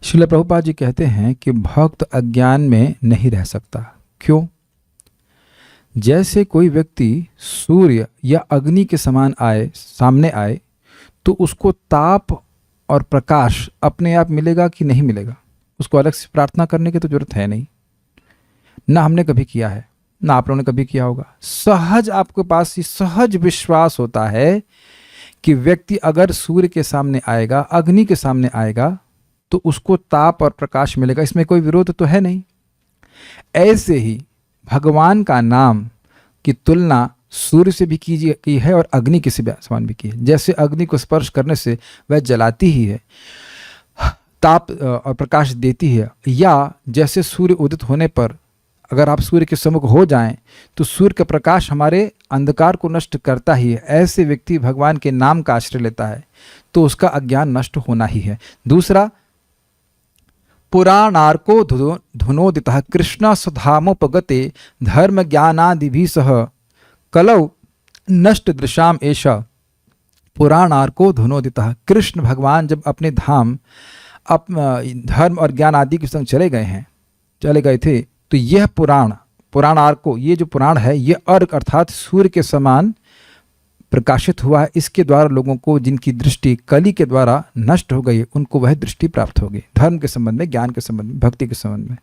श्रील प्रभुपाद जी कहते हैं कि भक्त अज्ञान में नहीं रह सकता। क्यों? जैसे कोई व्यक्ति सूर्य या अग्नि के समान सामने आए तो उसको ताप और प्रकाश अपने आप मिलेगा कि नहीं मिलेगा? उसको अलग से प्रार्थना करने की तो जरूरत है नहीं। ना हमने कभी किया है, ना आप लोगों ने कभी किया होगा। सहज आपके पास ये सहज विश्वास होता है कि व्यक्ति अगर सूर्य के सामने आएगा, अग्नि के सामने आएगा तो उसको ताप और प्रकाश मिलेगा। इसमें कोई विरोध तो है नहीं। ऐसे ही भगवान का नाम की तुलना सूर्य से भी की है और अग्नि के समान भी की है। जैसे अग्नि को स्पर्श करने से वह जलाती ही है, ताप और प्रकाश देती है, या जैसे सूर्य उदित होने पर अगर आप सूर्य के सम्मुख हो जाएं तो सूर्य का प्रकाश हमारे अंधकार को नष्ट करता ही है। ऐसे व्यक्ति भगवान के नाम का आश्रय लेता है तो उसका अज्ञान नष्ट होना ही है। दूसरा, पुराणार्को धुनोदितः कृष्ण सुधामोपगते धर्म ज्ञानादिभिः सह कलौ नष्ट दृशाम एषा। पुराणार्को धुनोदितः, कृष्ण भगवान जब अपने धाम धर्म और ज्ञान आदि के संग चले गए थे तो यह पुराणार्को, ये जो पुराण है ये अर्क अर्थात सूर्य के समान प्रकाशित हुआ है। इसके द्वारा लोगों को जिनकी दृष्टि कली के द्वारा नष्ट हो गई उनको वह दृष्टि प्राप्त होगी धर्म के संबंध में, ज्ञान के संबंध में, भक्ति के संबंध में।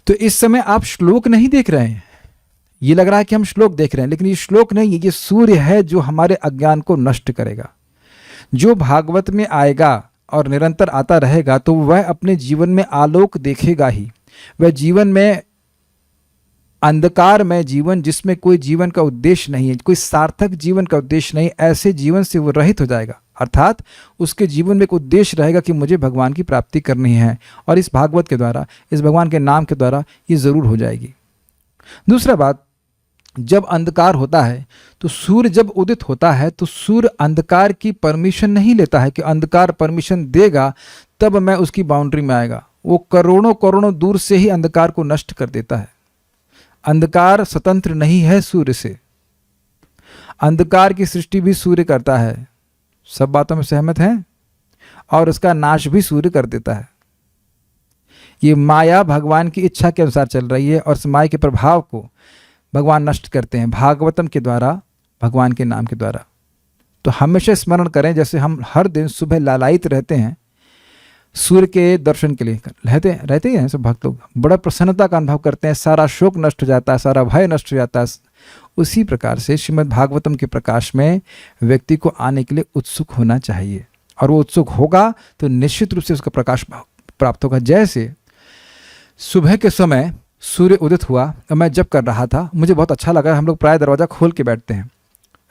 तो इस समय आप श्लोक नहीं देख रहे हैं, ये लग रहा है कि हम श्लोक देख रहे हैं, लेकिन ये श्लोक नहीं, ये सूर्य है जो हमारे अज्ञान को नष्ट करेगा। जो भागवत में आएगा और निरंतर आता रहेगा तो वह अपने जीवन में आलोक देखेगा ही। वह जीवन में अंधकार में जीवन जिसमें कोई जीवन का उद्देश्य नहीं है, कोई सार्थक जीवन का उद्देश्य नहीं, ऐसे जीवन से वो रहित हो जाएगा। अर्थात उसके जीवन में एक उद्देश्य रहेगा कि मुझे भगवान की प्राप्ति करनी है, और इस भागवत के द्वारा, इस भगवान के नाम के द्वारा ये ज़रूर हो जाएगी। दूसरा बात, जब अंधकार होता है तो सूर्य जब उदित होता है तो सूर्य अंधकार की परमिशन नहीं लेता है कि अंधकार परमिशन देगा तब मैं उसकी बाउंड्री में आएगा। वो करोड़ों करोड़ों दूर से ही अंधकार को नष्ट कर देता है। अंधकार स्वतंत्र नहीं है सूर्य से, अंधकार की सृष्टि भी सूर्य करता है। सब बातों में सहमत हैं? और उसका नाश भी सूर्य कर देता है। ये माया भगवान की इच्छा के अनुसार चल रही है और इस माया के प्रभाव को भगवान नष्ट करते हैं भागवतम के द्वारा, भगवान के नाम के द्वारा। तो हमेशा स्मरण करें, जैसे हम हर दिन सुबह लालायित रहते हैं सूर्य के दर्शन के लिए, रहते ही हैं सब भक्त लोग, बड़ा प्रसन्नता का अनुभव करते हैं, सारा शोक नष्ट हो जाता है, सारा भय नष्ट हो जाता है। उसी प्रकार से श्रीमद् भागवतम के प्रकाश में व्यक्ति को आने के लिए उत्सुक होना चाहिए, और वो उत्सुक होगा तो निश्चित रूप से उसका प्रकाश प्राप्त होगा। जैसे सुबह के समय सूर्य उदित हुआ और मैं जब कर रहा था, मुझे बहुत अच्छा लगा। हम लोग प्राय दरवाज़ा खोल के बैठते हैं,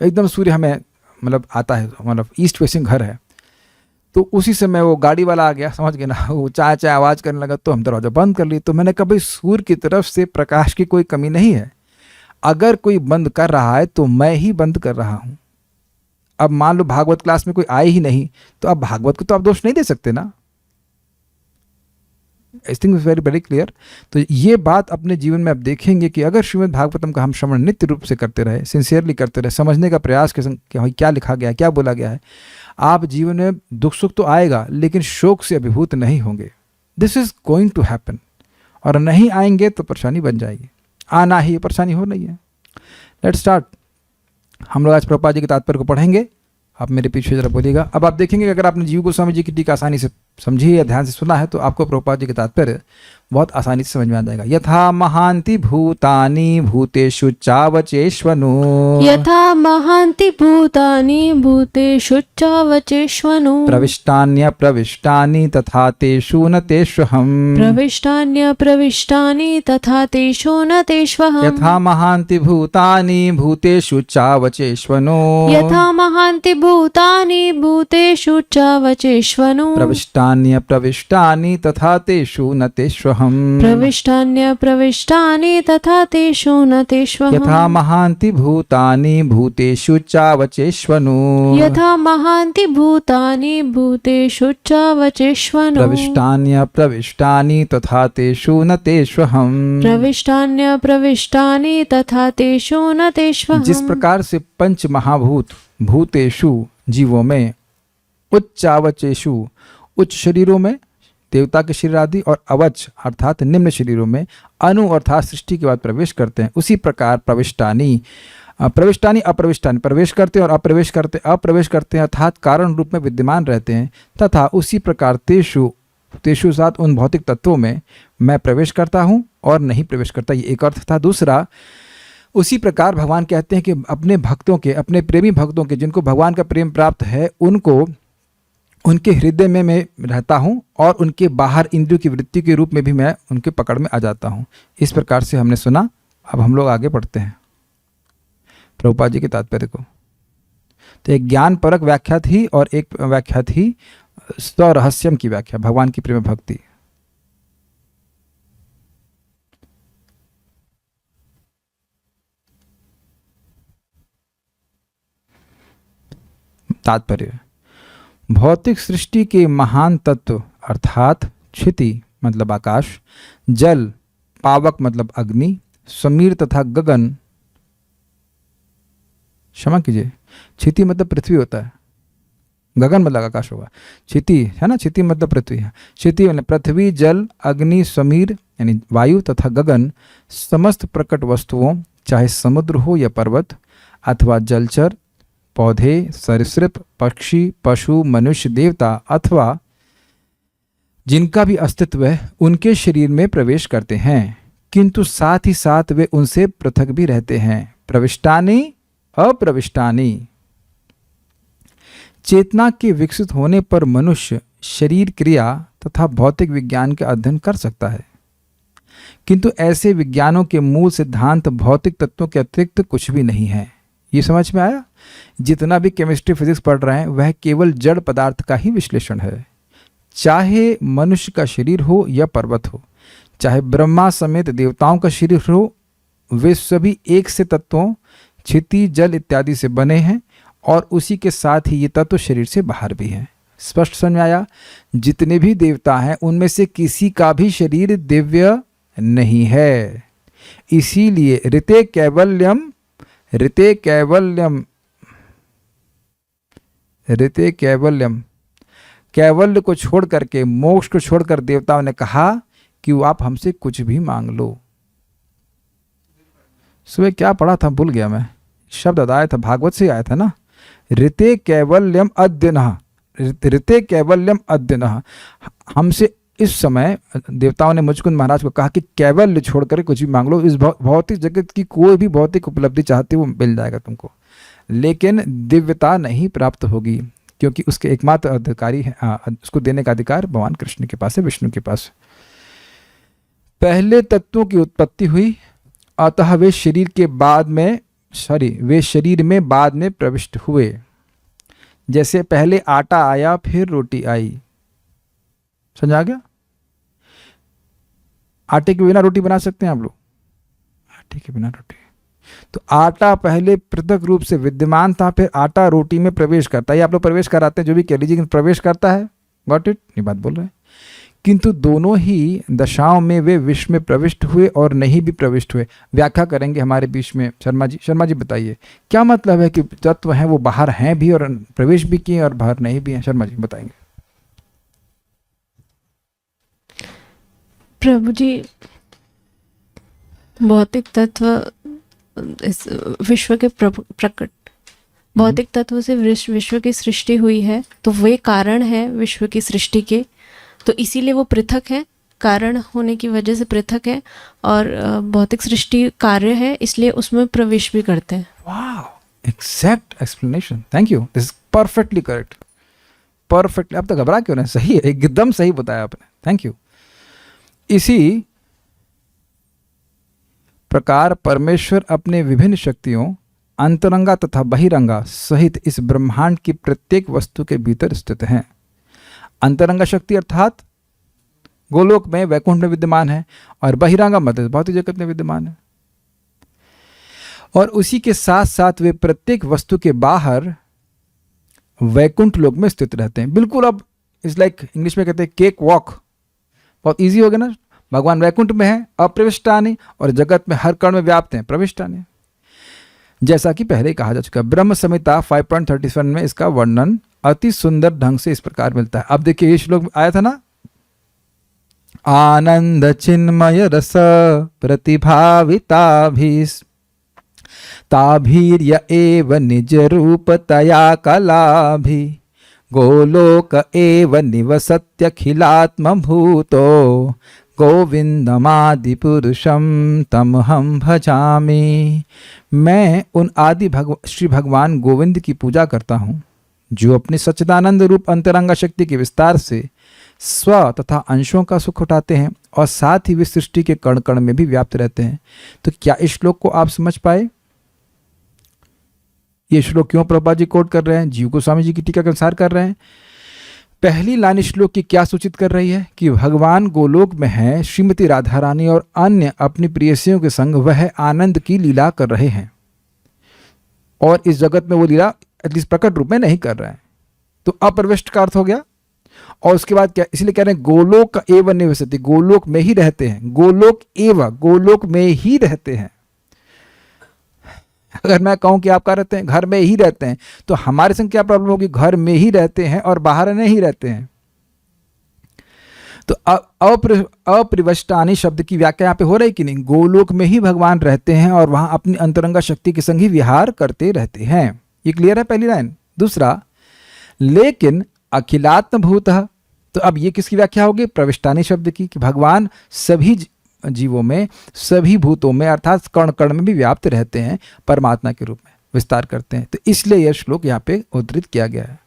एकदम सूर्य हमें मतलब आता है, मतलब ईस्ट फेसिंग घर है। तो उसी समय वो गाड़ी वाला आ गया, समझ गए ना, वो चाय चाय आवाज़ करने लगा तो हम दरवाज़ा बंद कर लिए। तो मैंने कहा भाई सूर्य की तरफ से प्रकाश की कोई कमी नहीं है, अगर कोई बंद कर रहा है तो मैं ही बंद कर रहा हूँ। अब मान लो भागवत क्लास में कोई आए ही नहीं तो अब भागवत को तो आप दोष नहीं दे सकते ना। I think is very very clear. तो ये बात अपने जीवन में आप देखेंगे कि अगर श्रीमद् भागवतम का हम श्रवण नित्य रूप से करते रहे, सिंसियरली करते रहे, समझने का प्रयास के कि क्या लिखा गया है, क्या बोला गया है, आप जीवन में दुख सुख तो आएगा लेकिन शोक से अभिभूत नहीं होंगे। This is going to happen. और नहीं आएंगे तो परेशानी बन जाएगी, आना ही परेशानी हो रही है। Let's start. हम लोग आज प्रभुपाद जी के तात्पर्य को पढ़ेंगे। आप मेरे पीछे जरा बोलिएगा। अब आप देखेंगे कि अगर आपने जीव गोस्वामी जी की टीका आसानी से समझी या ध्यान से सुना है तो आपको प्रभुपाद जी के तात्पर्य बहुत आसानी से समझ में आ जाएगा। यथा महांति भूतानि भूतेषु चावचेष्वनु, यथा महांति भूतानि भूतेषु चावचेष्वनु, प्रविष्टान्य प्रविष्टानि तथा तेषु न तेष्वहम्, प्रविष्टान्य प्रविष्टानि तथा तेषु न तेष्वहम्। यथा महांति भूतानि भूतेषु चावचेष्वनु, यथा महांति भूतानि भूतेषु चावचेष्वनु, प्रविष्टान्य प्रविष्टानि तथा तेषु न तेष्वहम्, प्रविष्टान्य प्रविष्टानि तथा तेषु न तेष्वहम्। यथा महांति भूतानि भूतेषु चावचेष्वनु, यथा महांति भूतानि भूतेषु चावचेष्वनु, प्रविष्टान्य प्रविष्टानि तथा तेषु न तेष्वहम्, प्रविष्टान्य प्रविष्टानि तथा तेषु न तेष्वहम्। जिस प्रकार से पंच महाभूत भूतेषु जीवों में, उच्चावचेषु उच्च शरीरों में देवता के शरीर आदि और अवच अर्थात निम्न शरीरों में अनु अर्थात सृष्टि के बाद प्रवेश करते हैं, उसी प्रकार प्रविष्टानी अप्रविष्टानी प्रवेश करते हैं और अप्रवेश करते हैं अर्थात कारण रूप में विद्यमान रहते हैं, तथा उसी प्रकार तेषु साथ उन भौतिक तत्वों में मैं प्रवेश करता हूँ और नहीं प्रवेश करता। ये एक अर्थ था। दूसरा, उसी प्रकार भगवान कहते हैं कि अपने भक्तों के, अपने प्रेमी भक्तों के, जिनको भगवान का प्रेम प्राप्त है, उनको उनके हृदय में मैं रहता हूँ और उनके बाहर इंद्रियों की वृत्ति के रूप में भी मैं उनके पकड़ में आ जाता हूँ। इस प्रकार से हमने सुना। अब हम लोग आगे पढ़ते हैं प्रभुपाद जी के तात्पर्य को। तो एक ज्ञान परक व्याख्या थी और एक व्याख्या थी स्वरहस्यम की व्याख्या, भगवान की प्रेम भक्ति। तात्पर्य, भौतिक सृष्टि के महान तत्व अर्थात क्षिति मतलब आकाश, जल पावक मतलब अग्नि, समीर तथा गगन, क्षमा कीजिए, क्षिति मतलब पृथ्वी होता है, गगन मतलब आकाश होगा, क्षिति है ना, क्षिति मतलब पृथ्वी है। क्षिति मतलब पृथ्वी, जल, अग्नि, समीर यानी वायु तथा गगन समस्त प्रकट वस्तुओं, चाहे समुद्र हो या पर्वत अथवा जलचर, पौधे, सरीसृप, पक्षी, पशु, मनुष्य, देवता अथवा जिनका भी अस्तित्व है, उनके शरीर में प्रवेश करते हैं, किंतु साथ ही साथ वे उनसे पृथक भी रहते हैं। प्रविष्टानि अप्रविष्टानि। चेतना के विकसित होने पर मनुष्य शरीर क्रिया तथा भौतिक विज्ञान का अध्ययन कर सकता है, किंतु ऐसे विज्ञानों के मूल सिद्धांत भौतिक तत्वों के अतिरिक्त कुछ भी नहीं है। ये समझ में आया? जितना भी केमिस्ट्री फिजिक्स पढ़ रहे हैं वह केवल जड़ पदार्थ का ही विश्लेषण है। चाहे मनुष्य का शरीर हो या पर्वत हो, चाहे ब्रह्मा समेत देवताओं का शरीर हो, वे सभी एक से तत्वों क्षिति, जल इत्यादि से बने हैं और उसी के साथ ही ये तत्व शरीर से बाहर भी हैं। स्पष्ट समझ में आया? जितने भी देवता हैं उनमें से किसी का भी शरीर दिव्य नहीं है। इसीलिए ऋते कैवल्यम कैवल्य को छोड़ करके, मोक्ष को छोड़कर देवताओं ने कहा कि वो आप हमसे कुछ भी मांग लो। सुबह क्या पढ़ा था भूल गया मैं, शब्द आया था, भागवत से आया था ना, ऋते कैवल्यम अद्यनः, ऋते कैवल्यम अद्यनः। हमसे इस समय देवताओं ने मुचकुंद महाराज को कहा कि कैवल्य छोड़कर कुछ भी मांग लो, इस भौतिक जगत की कोई भी भौतिक उपलब्धि चाहते वो मिल जाएगा तुमको, लेकिन दिव्यता नहीं प्राप्त होगी, क्योंकि उसके एकमात्र अधिकारी है, उसको देने का अधिकार भगवान कृष्ण के पास है, विष्णु के पास। पहले तत्वों की उत्पत्ति हुई, अतः वे शरीर में बाद में प्रविष्ट हुए। जैसे पहले आटा आया फिर रोटी आई। समझ आ गया? आटे के बिना रोटी बना सकते हैं आप लोग? आटे के बिना रोटी। तो आटा पहले पृथक रूप से विद्यमान था, फिर आटा रोटी में प्रवेश करता है। ये आप लोग प्रवेश कराते हैं, जो भी कह लीजिए, प्रवेश करता है। Got it? ये बात बोल रहे हैं। किंतु दोनों ही दशाओं में वे विश्व में प्रविष्ट हुए और नहीं भी प्रविष्ट हुए। व्याख्या करेंगे हमारे बीच में शर्मा जी बताइए क्या मतलब है कि तत्व हैं वो बाहर हैं भी और प्रवेश भी किए और बाहर नहीं भी हैं। शर्मा जी बताएंगे। प्रभु जी, भौतिक तत्व इस विश्व के प्रकट, भौतिक तत्व से विश्व की सृष्टि हुई है, तो वे कारण है विश्व की सृष्टि के, तो इसीलिए वो पृथक है, कारण होने की वजह से पृथक है, और भौतिक सृष्टि कार्य है, इसलिए उसमें प्रवेश भी करते हैं। वाह, exact explanation, thank you, this is perfectly correct, perfectly. अब तक घबरा क्यों नहीं? सही है, एकदम सही बताया आपने, थैंक यू। इसी प्रकार परमेश्वर अपने विभिन्न शक्तियों, अंतरंगा तथा बहिरंगा सहित इस ब्रह्मांड की प्रत्येक वस्तु के भीतर स्थित हैं। अंतरंगा शक्ति अर्थात गोलोक में, वैकुंठ में विद्यमान है, और बहिरंगा मतलब भौतिक जगत में विद्यमान है, और उसी के साथ साथ वे प्रत्येक वस्तु के बाहर वैकुंठ लोक में स्थित रहते हैं। बिल्कुल, अब इट्स लाइक इंग्लिश में कहते हैं केक वॉक, बहुत इजी हो गया ना। भगवान वैकुंठ में है अप्रविष्टानि, और जगत में हर कण में व्याप्त हैं प्रविष्टानि। जैसा कि पहले कहा जा चुका, ब्रह्म संहिता 5.37 में इसका वर्णन अति सुंदर ढंग से इस प्रकार मिलता है। अब देखिए, ये श्लोक आया था ना, आनंद चिन्मय रस प्रतिभाविताभिस् ताभीर्य एव निज रूपतया कलाभि गोलोक एव निवसत्यखिलात्मभूतो गोविंदमादिपुरुषम तमहं भजामि। मैं उन आदि श्री भगवान गोविंद की पूजा करता हूँ जो अपनी सच्चिदानंद रूप अंतरंगा शक्ति के विस्तार से स्व तथा अंशों का सुख उठाते हैं और साथ ही वे सृष्टि के कण कण में भी व्याप्त रहते हैं। तो क्या इस श्लोक को आप समझ पाए? ये श्लोक क्यों प्रभुपाद जी कोट कर रहे हैं, जीव गोस्वामी जी की टीका के अनुसार कर रहे हैं? पहली लाइन श्लोक की क्या सूचित कर रही है कि भगवान गोलोक में है, श्रीमती राधा रानी और अन्य अपनी प्रेयसियों के संग वह आनंद की लीला कर रहे हैं और इस जगत में वो लीला एटलीस्ट प्रकट रूप में नहीं कर रहे हैं। तो अप्रविष्ट का अर्थ हो गया। और उसके बाद क्या, इसलिए कह रहे हैं गोलोक एवं निवसति, गोलोक में ही रहते हैं। गोलोक एवं, गोलोक में ही रहते हैं। अगर मैं कहूं कि आप क्या रहते हैं, घर में ही रहते हैं, तो हमारे संग क्या प्रॉब्लम होगी? घर में ही रहते हैं और बाहर नहीं रहते हैं। तो अप्रविष्टानि शब्द की व्याख्या यहाँ पे हो रही कि नहीं? गोलोक में ही भगवान रहते हैं और वहां अपनी अंतरंगा शक्ति के संग ही विहार करते रहते हैं। ये क्लियर है पहली लाइन। दूसरा, लेकिन अखिलात्म भूत, तो अब ये किसकी व्याख्या होगी? प्रविष्टानि शब्द की, कि भगवान सभी जीवों में, सभी भूतों में अर्थात कण कण में भी व्याप्त रहते हैं, परमात्मा के रूप में विस्तार करते हैं। तो इसलिए यह श्लोक यहाँ पे उद्धृत किया गया है।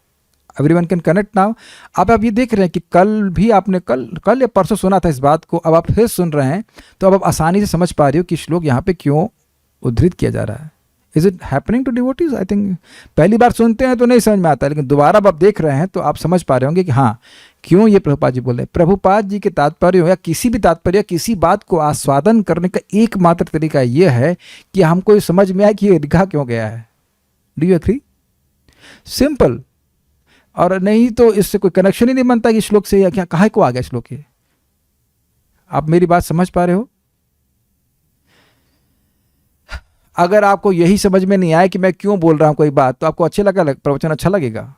Everyone can connect now. अब ये देख रहे हैं कि कल भी आपने कल या परसों सुना था इस बात को, अब आप फिर सुन रहे हैं, तो अब आप आसानी से समझ पा रहे हो कि श्लोक यहाँ पे क्यों उद्धृत किया जा रहा है। Is it happening to devotees? I think पहली बार सुनते हैं तो नहीं समझ में आता, लेकिन दोबारा अब आप देख रहे हैं तो आप समझ पा रहे होंगे कि हाँ, क्यों ये प्रभुपाद जी बोले। प्रभुपाद जी के तात्पर्य हो या किसी भी तात्पर्य, किसी बात को आस्वादन करने का एकमात्र तरीका यह है कि हमको समझ में आए कि ये लिखा क्यों गया है। Do you agree? सिंपल। और नहीं तो इससे कोई कनेक्शन ही नहीं बनता कि श्लोक से या क्या कहाँ को आ गया श्लोक। ये आप मेरी बात समझ पा रहे हो? अगर आपको यही समझ में नहीं आए कि मैं क्यों बोल रहा हूं कोई बात, तो आपको अच्छे लगा, प्रवचन अच्छा लगेगा।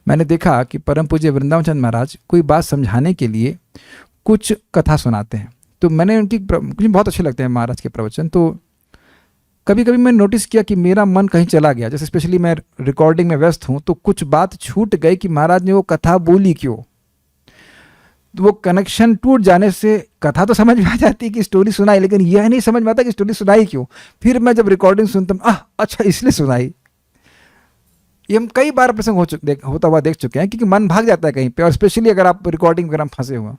मैंने देखा कि परम पूज्य वृंदावन चंद महाराज कोई बात समझाने के लिए कुछ कथा सुनाते हैं, तो मैंने मुझे बहुत अच्छे लगते हैं महाराज के प्रवचन। तो कभी कभी मैंने नोटिस किया कि मेरा मन कहीं चला गया, जैसे स्पेशली मैं रिकॉर्डिंग में व्यस्त हूं तो कुछ बात छूट गई कि महाराज ने वो कथा बोली क्यों। तो वो कनेक्शन टूट जाने से कथा तो समझ में आ जाती है कि स्टोरी सुनाई, लेकिन यह नहीं समझ में आता कि स्टोरी सुनाई क्यों। फिर मैं जब रिकॉर्डिंग सुनता हूँ, अच्छा इसलिए सुनाई। ये हम कई बार प्रसंग होता हुआ देख चुके हैं, क्योंकि मन भाग जाता है कहीं पे, और स्पेशली अगर आप रिकॉर्डिंग वगैरह फंसे हुए।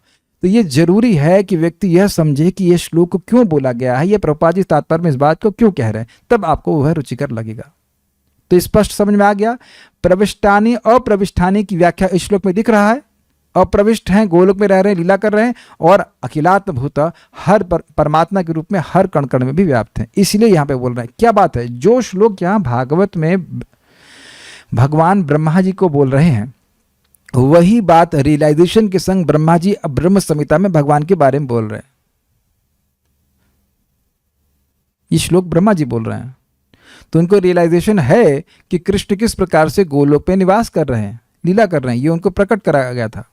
तो ये जरूरी है कि व्यक्ति यह समझे कि यह श्लोक को क्यों बोला गया है, यह प्रभुपाद जी तात्पर्य में इस बात को क्यों कह रहे हैं, तब आपको वह रुचिकर लगेगा। तो स्पष्ट समझ में आ गया। प्रविष्टानि अप्रविष्टानि की व्याख्या इस श्लोक में दिख रहा है। अप्रविष्ट हैं, गोलोक में रह रहे हैं, लीला कर रहे हैं, और अखिलात्म भूत हर परमात्मा के रूप में हर कण कण में भी व्याप्त हैं। इसलिए यहाँ पे बोल रहे हैं। क्या बात है, जो श्लोक यहाँ भागवत में भगवान ब्रह्मा जी को बोल रहे हैं, वही बात रियलाइजेशन के संग ब्रह्मा जी अब ब्रह्म संहिता में भगवान के बारे में बोल रहे हैं। ये श्लोक ब्रह्मा जी बोल रहे हैं, तो उनको रियलाइजेशन है कि कृष्ण किस प्रकार से गोलोक में निवास कर रहे हैं, लीला कर रहे हैं। ये उनको प्रकट कराया गया था।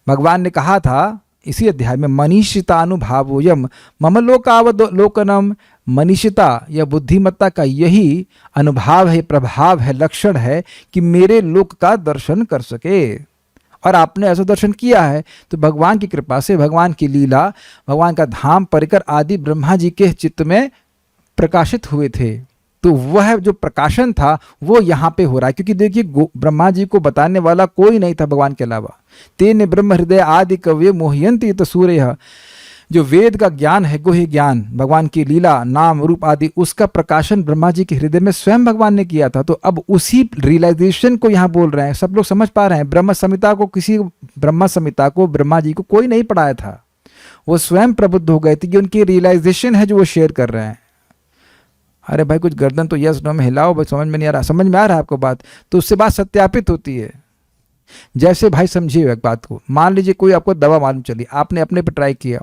भगवान ने कहा था इसी अध्याय में, मनीषितानुभावोयम मम लोकावलोकनम। मनीषिता या बुद्धिमत्ता का यही अनुभाव है, प्रभाव है, लक्षण है कि मेरे लोक का दर्शन कर सके। और आपने ऐसा दर्शन किया है, तो भगवान की कृपा से भगवान की लीला, भगवान का धाम परिकर आदि ब्रह्मा जी के चित्त में प्रकाशित हुए थे। तो वह जो प्रकाशन था वो यहाँ पे हो रहा है, क्योंकि देखिए ब्रह्मा जी को बताने वाला कोई नहीं था भगवान के अलावा। तेने ब्रह्म हृदय आदि कव्य मोहयंती तो सूर्य, जो वेद का ज्ञान है, गुह्य ज्ञान, भगवान की लीला, नाम रूप आदि, उसका प्रकाशन ब्रह्मा जी के हृदय में स्वयं भगवान ने किया था। तो अब उसी रियलाइजेशन को यहाँ बोल रहे हैं। सब लोग समझ पा रहे हैं, ब्रह्म संहिता को ब्रह्मा जी को कोई नहीं पढ़ाया था, वो स्वयं प्रबुद्ध हो गए थे कि उनकी रियलाइजेशन है जो वो शेयर कर रहे हैं। अरे भाई कुछ गर्दन तो यस नो में हिलाओ, भाई समझ में नहीं आ रहा। समझ में आ रहा है आपको बात, तो उससे बात सत्यापित होती है। जैसे भाई समझिए एक बात को, मान लीजिए कोई आपको दवा मालूम चली, आपने अपने पे ट्राई किया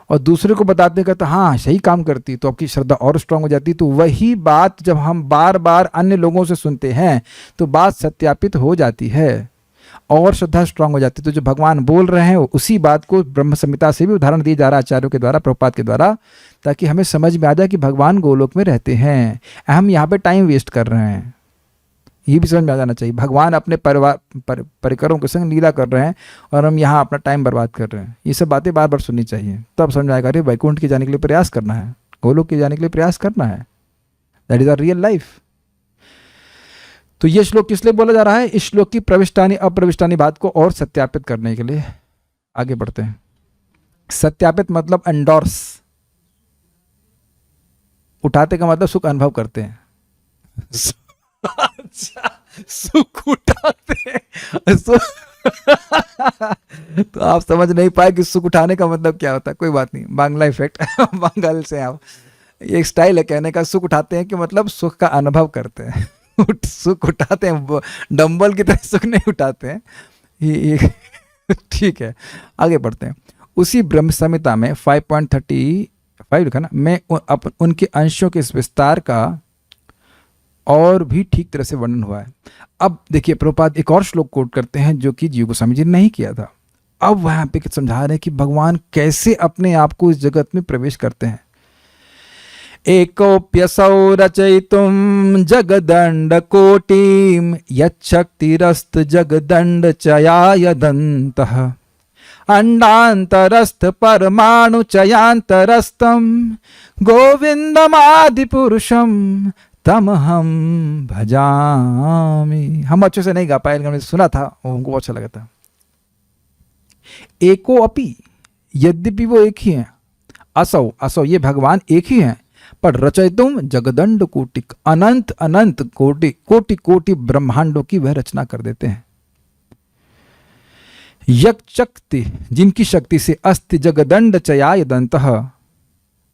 और दूसरे को बताते का तो हाँ सही काम करती, तो आपकी श्रद्धा और स्ट्रांग हो जाती। तो वही बात जब हम बार बार अन्य लोगों से सुनते हैं तो बात सत्यापित हो जाती है। और श्रद्धा स्ट्रांग हो जाती है। तो जो भगवान बोल रहे हैं उसी बात को ब्रह्म संहिता से भी उदाहरण दिया जा रहा है आचार्यों के द्वारा, प्रभुपाद के द्वारा, ताकि हमें समझ में आ जाए कि भगवान गोलोक में रहते हैं, हम यहाँ पे टाइम वेस्ट कर रहे हैं। ये भी समझ में आ जाना चाहिए, भगवान अपने परिवार परिकरों के संग लीला कर रहे हैं और हम यहाँ अपना टाइम बर्बाद कर रहे हैं। ये सब बातें बार बार सुननी चाहिए, तब समझ में आएगा अरे वैकुंठ के जाने के लिए प्रयास करना है, गोलोक के जाने के लिए प्रयास करना है। That is our real life. तो ये श्लोक किस लिए बोला जा रहा है? इस श्लोक की प्रविष्टानी अप्रविष्टानी बात को और सत्यापित करने के लिए आगे बढ़ते हैं। सत्यापित मतलब एंडोर्स, उठाते का मतलब सुख अनुभव करते हैं। अच्छा, सुख उठाते हैं तो आप समझ नहीं पाए कि सुख उठाने का मतलब क्या होता है। कोई बात नहीं, बांग्ला इफेक्ट बंगाल से आप, ये एक स्टाइल है कहने का। सुख उठाते हैं कि मतलब सुख का अनुभव करते हैं सुख उठाते हैं, डंबल की तरह सुख नहीं उठाते हैं ये ठीक है, आगे बढ़ते हैं। उसी ब्रह्म संहिता में 5.35 लिखा ना, मैं उनके अंशों के इस विस्तार का और भी ठीक तरह से वर्णन हुआ है। अब देखिए प्रभुपाद एक और श्लोक कोट करते हैं जो कि जीव गोस्वामी जी ने नहीं किया था। अब वहां पे समझा रहे हैं कि भगवान कैसे अपने आप को इस जगत में प्रवेश करते हैं। एकोप्यसौ रचयितुं जगदंड कोटिम यच्छक्तिरस्त जगदंड चयायदन्तः अंडांतरस्थ परमाणु चयांतरस्तम गोविंदमादि पुरुषम तमहम भजामि। हम अच्छे से नहीं गा पाए, हमने सुना था, हमको बहुत अच्छा लगा था। एको अपि, यद्यपि वो एक ही हैं, असौ असौ ये भगवान एक ही हैं, पर रचयितुम जगदंड कोटिक, अनंत अनंत कोटि कोटि कोटि ब्रह्मांडों की वह रचना कर देते हैं। यक शक्ति, जिनकी शक्ति से अस्ति जगदंड चयायदन्तः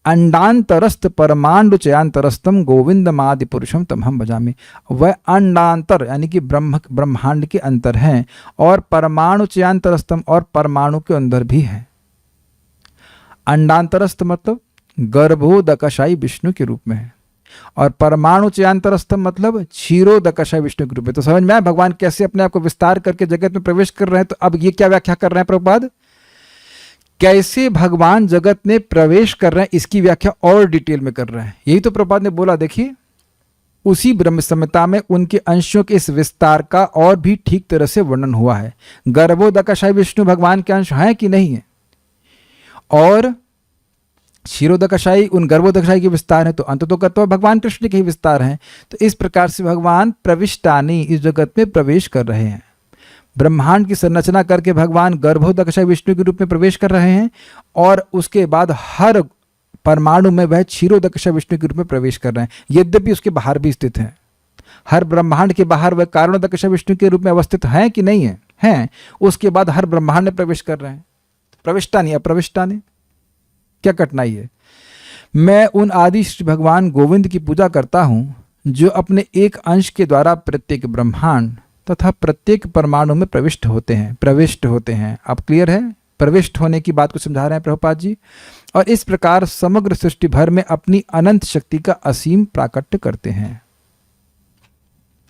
अंडांतरस्थ परमांडु चयांतरस्तम गोविंदमादि पुरुषम तमहम भजामि। वह अंडांतर यानी कि ब्रह्मांड के अंतर हैं और परमाणु चयांतरस्तम और परमाणु के अंदर भी हैं। अंडांतरस्थ मतलब गर्भोदकशाई विष्णु के रूप में है और परमाणु चयांतरस्थ मतलब क्षीरोदकशाई विष्णु के रूप में। तो समझ में आया भगवान कैसे अपने आप को विस्तार करके जगत में प्रवेश कर रहे हैं। तो अब ये क्या व्याख्या कर रहे हैं प्रभुपाद, कैसे भगवान जगत में प्रवेश कर रहे हैं, इसकी व्याख्या और डिटेल में कर रहे हैं। यही तो प्रभुपाद ने बोला, देखिए उसी ब्रह्म संहिता में उनके अंशों के इस विस्तार का और भी ठीक तरह से वर्णन हुआ है। गर्भोदकशाई विष्णु भगवान के अंश हैं कि नहीं है, और क्षीरोदकशाई उन गर्भोदकशाई के विस्तार है, तो अंततोगत्वा भगवान कृष्ण के ही विस्तार हैं। तो इस प्रकार से भगवान प्रविष्टानी इस जगत में प्रवेश कर रहे हैं। ब्रह्मांड की संरचना करके भगवान गर्भोदकशाई विष्णु के रूप में प्रवेश कर रहे हैं और उसके बाद हर परमाणु में वह क्षीरोदकशाई विष्णु के रूप में प्रवेश कर रहे हैं, यद्यपि उसके बाहर भी स्थित हैं। हर ब्रह्मांड के बाहर वह कारणोदकशाई विष्णु के रूप में अवस्थित हैं कि नहीं है, हैं। उसके बाद हर ब्रह्मांड में प्रवेश कर रहे हैं। प्रविष्टानी अप्रविष्टानी, क्या कठिनाई है। मैं उन आदि श्री भगवान गोविंद की पूजा करता हूँ जो अपने एक अंश के द्वारा प्रत्येक ब्रह्मांड तथा प्रत्येक परमाणु में प्रविष्ट होते हैं। आप क्लियर है? प्रविष्ट होने की बात को समझा रहे हैं प्रभुपाद जी। और इस प्रकार समग्र सृष्टि भर में अपनी अनंत शक्ति का असीम प्राकट्य करते हैं।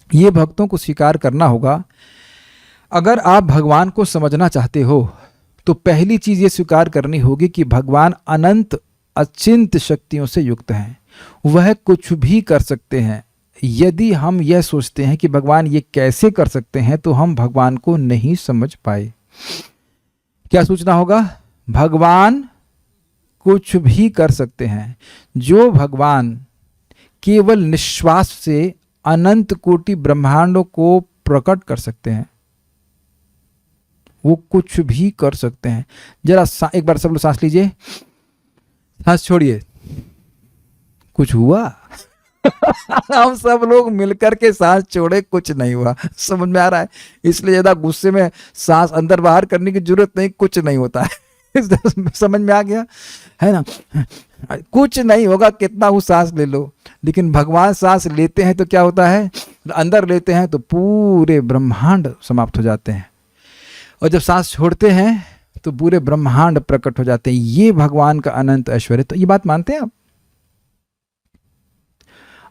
ये भक्तों को स्वीकार करना होगा। अगर आप भगवान को समझना चाहते हो तो पहली चीज ये स्वीकार करनी होगी कि भगवान अनंत अचिंत शक्तियों से युक्त हैं, वह कुछ भी कर सकते हैं। यदि हम यह सोचते हैं कि भगवान ये कैसे कर सकते हैं तो हम भगवान को नहीं समझ पाए। क्या सोचना होगा? भगवान कुछ भी कर सकते हैं। जो भगवान केवल निश्वास से अनंत कोटि ब्रह्मांडों को प्रकट कर सकते हैं, वो कुछ भी कर सकते हैं। जरा एक बार सब लोग सांस लीजिए, सांस छोड़िए। कुछ हुआ? हम सब लोग मिलकर के सांस छोड़े, कुछ नहीं हुआ। समझ में आ रहा है? इसलिए ज्यादा गुस्से में सांस अंदर बाहर करने की जरूरत नहीं, कुछ नहीं होता है। समझ में आ गया है ना? कुछ नहीं होगा, कितना वो सांस ले लो। लेकिन भगवान सांस लेते हैं तो क्या होता है? अंदर लेते हैं तो पूरे ब्रह्मांड समाप्त हो जाते हैं, और जब सांस छोड़ते हैं तो पूरे ब्रह्मांड प्रकट हो जाते हैं। ये भगवान का अनंत ऐश्वर्य। तो ये बात मानते हैं आप?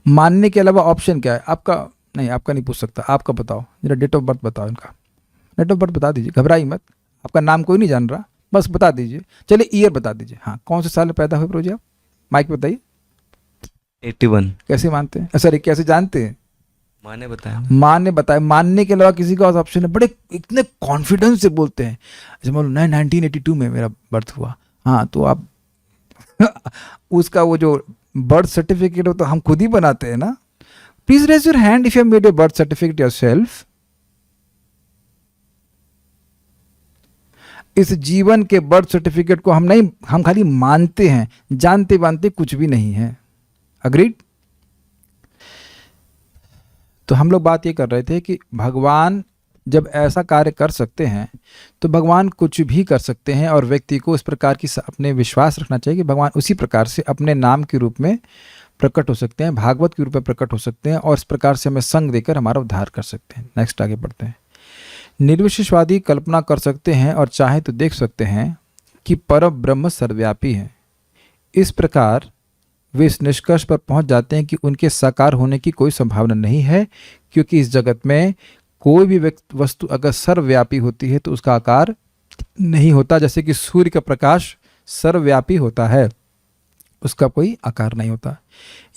मानने के अलावा ऑप्शन क्या है आपका? नहीं, आपका नहीं पूछ सकता, आपका बताओ जरा, डेट ऑफ बर्थ बताओ इनका। डेट ऑफ बर्थ बता दीजिए, घबराइए मत, आपका नाम कोई नहीं जान रहा, बस बता दीजिए। चलिए ईयर बता दीजिए, हाँ कौन से साल में पैदा हुए प्रभु जी आप, माइक बताइए। 81। कैसे मानते हैं, सॉरी कैसे जानते हैं? माँ ने बताया। माँ ने बताया, मानने के अलावा किसी का ऑप्शन है? बड़े इतने कॉन्फिडेंस से बोलते हैं, जैसे मान लो 1982 में मेरा बर्थ हुआ, हाँ तो आप उसका वो जो बर्थ सर्टिफिकेट हो तो हम खुद ही बनाते हैं ना। Please raise your hand if you have made your birth certificate yourself. इस जीवन के बर्थ सर्टिफिकेट को हम खाली मानते हैं, जानते मानते कुछ भी नहीं है। अग्रीड? तो हम लोग बात ये कर रहे थे कि भगवान जब ऐसा कार्य कर सकते हैं तो भगवान कुछ भी कर सकते हैं, और व्यक्ति को इस प्रकार की अपने विश्वास रखना चाहिए कि भगवान उसी प्रकार से अपने नाम के रूप में प्रकट हो सकते हैं, भागवत के रूप में प्रकट हो सकते हैं, और इस प्रकार से हमें संग देकर हमारा उद्धार कर सकते हैं। नेक्स्ट आगे बढ़ते हैं। निर्विशेषवादी कल्पना कर सकते हैं और चाहे तो देख सकते हैं कि परम ब्रह्म सर्वव्यापी है। इस प्रकार वे इस निष्कर्ष पर पहुंच जाते हैं कि उनके साकार होने की कोई संभावना नहीं है, क्योंकि इस जगत में कोई भी वस्तु अगर सर्वव्यापी होती है तो उसका आकार नहीं होता। जैसे कि सूर्य का प्रकाश सर्वव्यापी होता है, उसका कोई आकार नहीं होता।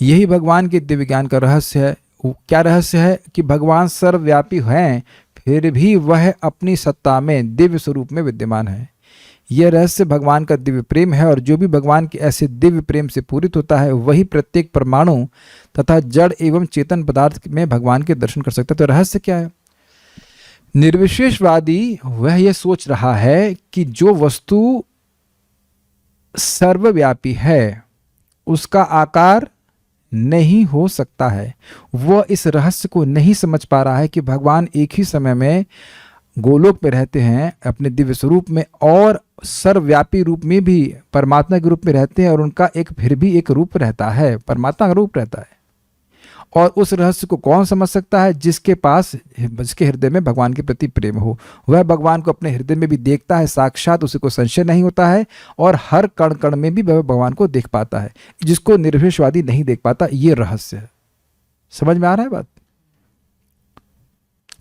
यही भगवान के दिव्य ज्ञान का रहस्य है। क्या रहस्य है? कि भगवान सर्वव्यापी हैं, फिर भी वह अपनी सत्ता में दिव्य स्वरूप में विद्यमान है। यह रहस्य भगवान का दिव्य प्रेम है, और जो भी भगवान के ऐसे दिव्य प्रेम से पूरित होता है वही प्रत्येक परमाणु तथा जड़ एवं चेतन पदार्थ में भगवान के दर्शन कर सकता है। तो रहस्य क्या है? निर्विशेषवादी वह यह सोच रहा है कि जो वस्तु सर्वव्यापी है उसका आकार नहीं हो सकता है। वह इस रहस्य को नहीं समझ पा रहा है कि भगवान एक ही समय में गोलोक में रहते हैं अपने दिव्य स्वरूप में, और सर्वव्यापी रूप में भी परमात्मा के रूप में रहते हैं, और उनका एक फिर भी एक रूप रहता है, परमात्मा का रूप रहता है। और उस रहस्य को कौन समझ सकता है? जिसके हृदय में भगवान के प्रति प्रेम हो। वह भगवान को अपने हृदय में भी देखता है साक्षात, उसे कोई संशय नहीं होता है, और हर कण कण में भी वह भगवान को देख पाता है, जिसको निर्विशेषवादी नहीं देख पाता। ये रहस्य है। समझ में आ रहा है बात?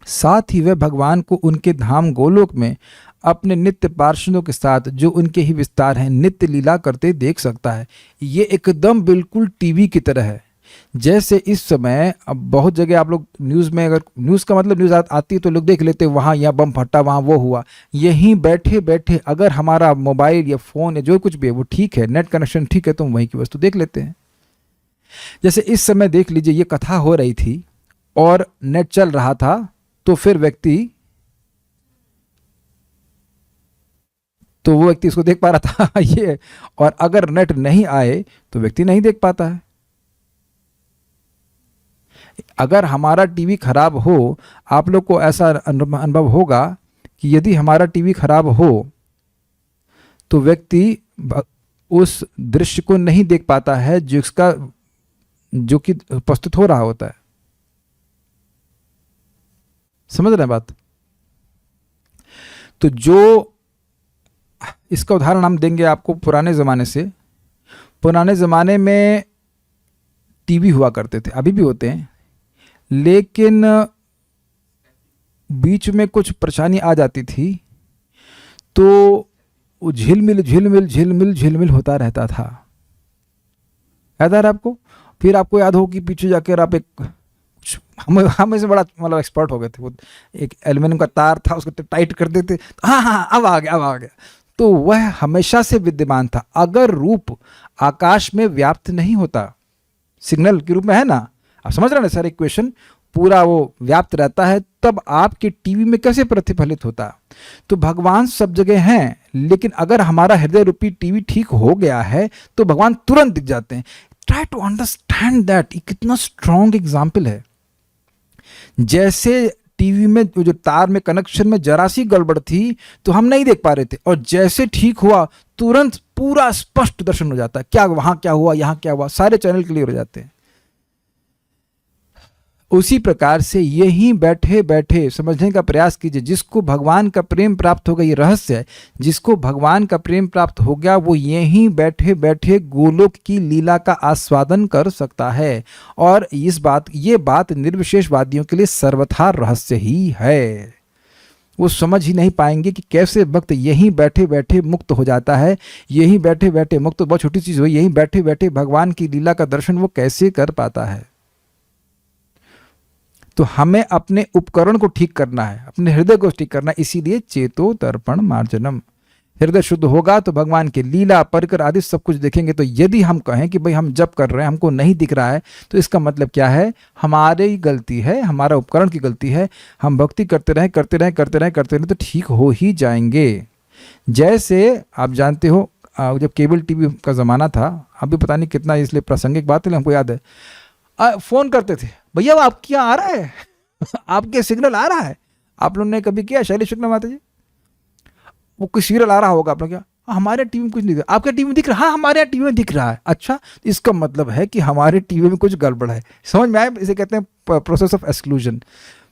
साथ ही वह भगवान को उनके धाम गोलोक में अपने नित्य पार्षदों के साथ, जो उनके ही विस्तार हैं, नित्य लीला करते देख सकता है। ये एकदम बिल्कुल टीवी की तरह है। जैसे इस समय अब बहुत जगह आप लोग न्यूज़ में, अगर न्यूज़ का मतलब न्यूज़ आती है तो लोग देख लेते हैं, वहाँ यहाँ बम फटा, वहाँ वो हुआ। यहीं बैठे बैठे अगर हमारा मोबाइल या फ़ोन या जो कुछ भी है वो ठीक है, नेट कनेक्शन ठीक है, तो हम वहीं की वस्तु देख लेते हैं। जैसे इस समय देख लीजिए, ये कथा हो रही थी और नेट चल रहा था, तो फिर वो व्यक्ति इसको देख पा रहा था ये, और अगर नेट नहीं आए तो व्यक्ति नहीं देख पाता है। अगर हमारा टीवी खराब हो, आप लोग को ऐसा अनुभव होगा कि यदि हमारा टीवी खराब हो तो व्यक्ति उस दृश्य को नहीं देख पाता है जो कि प्रस्तुत हो रहा होता है। समझ रहे हैं बात? तो जो इसका उदाहरण हम देंगे आपको पुराने ज़माने से। पुराने ज़माने में टीवी हुआ करते थे, अभी भी होते हैं, लेकिन बीच में कुछ परेशानी आ जाती थी तो झिलमिल होता रहता था। याद आ रहा है आपको? फिर आपको याद हो कि पीछे जाकर आप हम इसमें बड़ा मतलब एक्सपर्ट हो गए थे। वो एक एल्युमिनियम का तार था, उसको टाइट कर देते, हाँ अब आ गया। तो वह हमेशा से विद्यमान था। अगर रूप आकाश में व्याप्त नहीं होता, सिग्नल के रूप में है ना, आप समझ रहे हैं सर इक्वेशन, पूरा वो व्याप्त रहता है, तब आपके टीवी में कैसे प्रतिफलित होता? तो भगवान सब जगह हैं, लेकिन अगर हमारा हृदय रूपी टीवी ठीक हो गया है तो भगवान तुरंत दिख जाते हैं। Try to understand that. कितना स्ट्रॉन्ग एग्जाम्पल है। जैसे टीवी में जो तार में कनेक्शन में जरा सी गड़बड़ थी तो हम नहीं देख पा रहे थे, और जैसे ठीक हुआ तुरंत पूरा स्पष्ट दर्शन हो जाता है। क्या वहां क्या हुआ, यहाँ क्या हुआ, सारे चैनल क्लियर हो जाते हैं। उसी प्रकार से यहीं बैठे बैठे समझने का प्रयास कीजिए। जिसको भगवान का प्रेम प्राप्त हो गया, ये रहस्य है, जिसको भगवान का प्रेम प्राप्त हो गया वो यहीं बैठे बैठे गोलोक की लीला का आस्वादन कर सकता है। और ये बात निर्विशेषवादियों के लिए सर्वथा रहस्य ही है। वो समझ ही नहीं पाएंगे कि कैसे भक्त यहीं बैठे बैठे मुक्त हो जाता है, यहीं बैठे बैठे मुक्त, तो बहुत छोटी चीज़ हुई, यहीं बैठे बैठे भगवान की लीला का दर्शन वो कैसे कर पाता है। तो हमें अपने उपकरण को ठीक करना है, अपने हृदय को ठीक करना है, इसीलिए चेतो दर्पण मार्जनम। हृदय शुद्ध होगा तो भगवान की लीला परिकर आदि सब कुछ देखेंगे। तो यदि हम कहें कि भाई हम जप कर रहे हैं, हमको नहीं दिख रहा है, तो इसका मतलब क्या है, हमारी गलती है, हमारा उपकरण की गलती है। हम भक्ति करते रहें करते रहें करते रहें करते रहें तो ठीक हो ही जाएंगे। जैसे आप जानते हो जब केबल टीवी का ज़माना था, अभी पता नहीं कितना इसलिए प्रासंगिक बात है, हमको याद है, फ़ोन करते थे, भैया वो आपके यहाँ आ रहा है आपके सिग्नल आ रहा है। आप लोगों ने कभी किया शैलेश शुक्ला माता जी, वो कोई सीरियल आ रहा होगा, आप लोग क्या हमारे टीवी में कुछ नहीं दिख रहा, आपके टीवी में दिख रहा है, हाँ हमारे यहाँ टीवी में दिख रहा है। अच्छा, इसका मतलब है कि हमारे टीवी में कुछ गड़बड़ है। समझ में आए, इसे कहते हैं प्रोसेस ऑफ एक्सक्लूजन।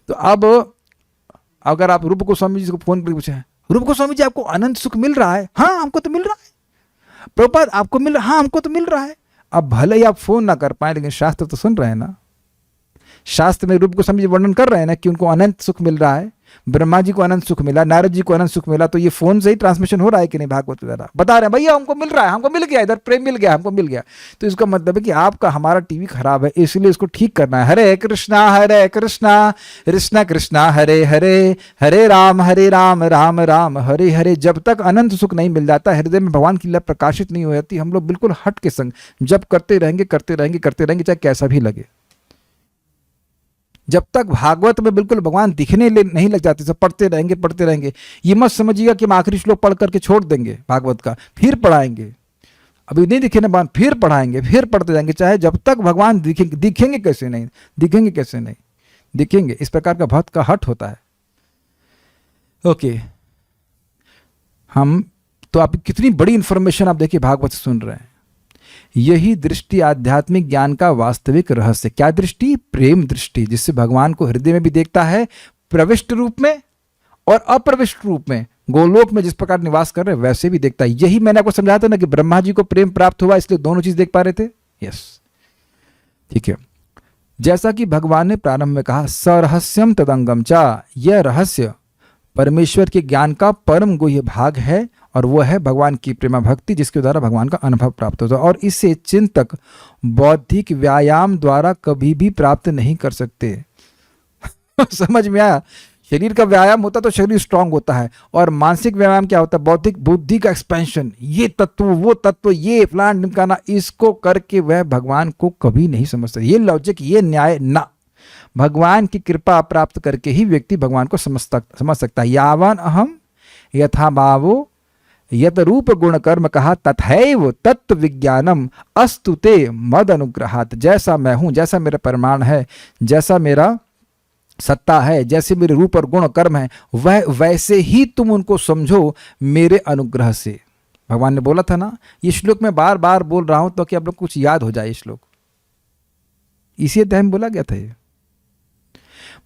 तो अब अगर आप रूप गोस्वामी जी को फोन करके पूछे, रूप गोस्वामी जी आपको अनंत सुख मिल रहा है? हाँ हमको तो मिल रहा है। प्रभुपाद आपको मिल रहा? हाँ हमको तो मिल रहा है। अब भले ही आप फोन ना कर पाए, लेकिन शास्त्र तो सुन रहे हैं ना। शास्त्र में रूप गोस्वामी जी वर्णन कर रहे हैं ना कि उनको अनंत सुख मिल रहा है, ब्रह्मा जी को अनंत सुख मिला, नारद जी को अनंत सुख मिला। तो ये फोन से ही ट्रांसमिशन हो रहा है कि नहीं? भागवत द्वारा बता रहे हैं भैया हमको मिल रहा है, हमको मिल गया, इधर प्रेम मिल गया, हमको मिल गया। तो इसका मतलब है कि आपका हमारा टीवी खराब है, इसलिए इसको ठीक करना है। हरे कृष्णा कृष्णा कृष्णा हरे हरे, हरे राम राम राम हरे हरे। जब तक अनंत सुख नहीं मिल जाता, हृदय में भगवान की लीला प्रकाशित नहीं हो जाती, हम लोग बिल्कुल हट के संग जब करते रहेंगे करते रहेंगे करते रहेंगे, चाहे कैसा भी लगे। जब तक भागवत में बिल्कुल भगवान दिखने नहीं लग जाते, सब पढ़ते रहेंगे। ये मत समझिएगा कि हम आखिरी श्लोक पढ़ करके छोड़ देंगे भागवत का, फिर पढ़ाएंगे। अभी नहीं दिखे ना भगवान, फिर पढ़ाएंगे, फिर पढ़ते जाएंगे, चाहे जब तक भगवान दिखेंगे कैसे नहीं, दिखेंगे। इस प्रकार का भक्त का हट होता है। ओके, हम तो आप कितनी बड़ी इंफॉर्मेशन आप देखिए भागवत से सुन रहे हैं। यही दृष्टि आध्यात्मिक ज्ञान का वास्तविक रहस्य। क्या दृष्टि? प्रेम दृष्टि, जिससे भगवान को हृदय में भी देखता है, प्रविष्ट रूप में और अप्रविष्ट रूप में, गोलोक में जिस प्रकार निवास कर रहे हैं वैसे भी देखता है। यही मैंने आपको समझाया था ना कि ब्रह्मा जी को प्रेम प्राप्त हुआ, इसलिए दोनों चीज देख पा रहे थे। यस, ठीक है। जैसा कि भगवान ने प्रारंभ में कहा, सरहस्यम तदंगम चा, यह रहस्य परमेश्वर के ज्ञान का परम गुह्य भाग है, और वह है भगवान की प्रेमा भक्ति, जिसके द्वारा भगवान का अनुभव प्राप्त होता है। और इसे चिंतक बौद्धिक व्यायाम द्वारा कभी भी प्राप्त नहीं कर सकते। समझ में आया? शरीर का व्यायाम होता तो शरीर स्ट्रांग होता है, और मानसिक व्यायाम क्या होता है? बौद्धिक बुद्धि का एक्सपेंशन, ये तत्व वो तत्व, ये फलान ढिमकाना, इसको करके वह भगवान को कभी नहीं समझ सकता। ये लॉजिक, ये न्याय ना, भगवान की कृपा प्राप्त करके ही व्यक्ति भगवान को समझ सकता है। यावन अहम यथा भावो यत रूप गुण कर्म कहा तथैव तत्व विज्ञानम अस्तुते मद अनुग्रहात। जैसा मैं हूं, जैसा मेरा परिमाण है, जैसा मेरा सत्ता है, जैसे मेरे रूप और गुण कर्म है, वह वैसे ही तुम उनको समझो मेरे अनुग्रह से। भगवान ने बोला था ना, ये श्लोक मैं बार बार बोल रहा हूं तो कि आप लोग कुछ याद हो जाए। श्लोक इसी अध्याय में बोला गया था। ये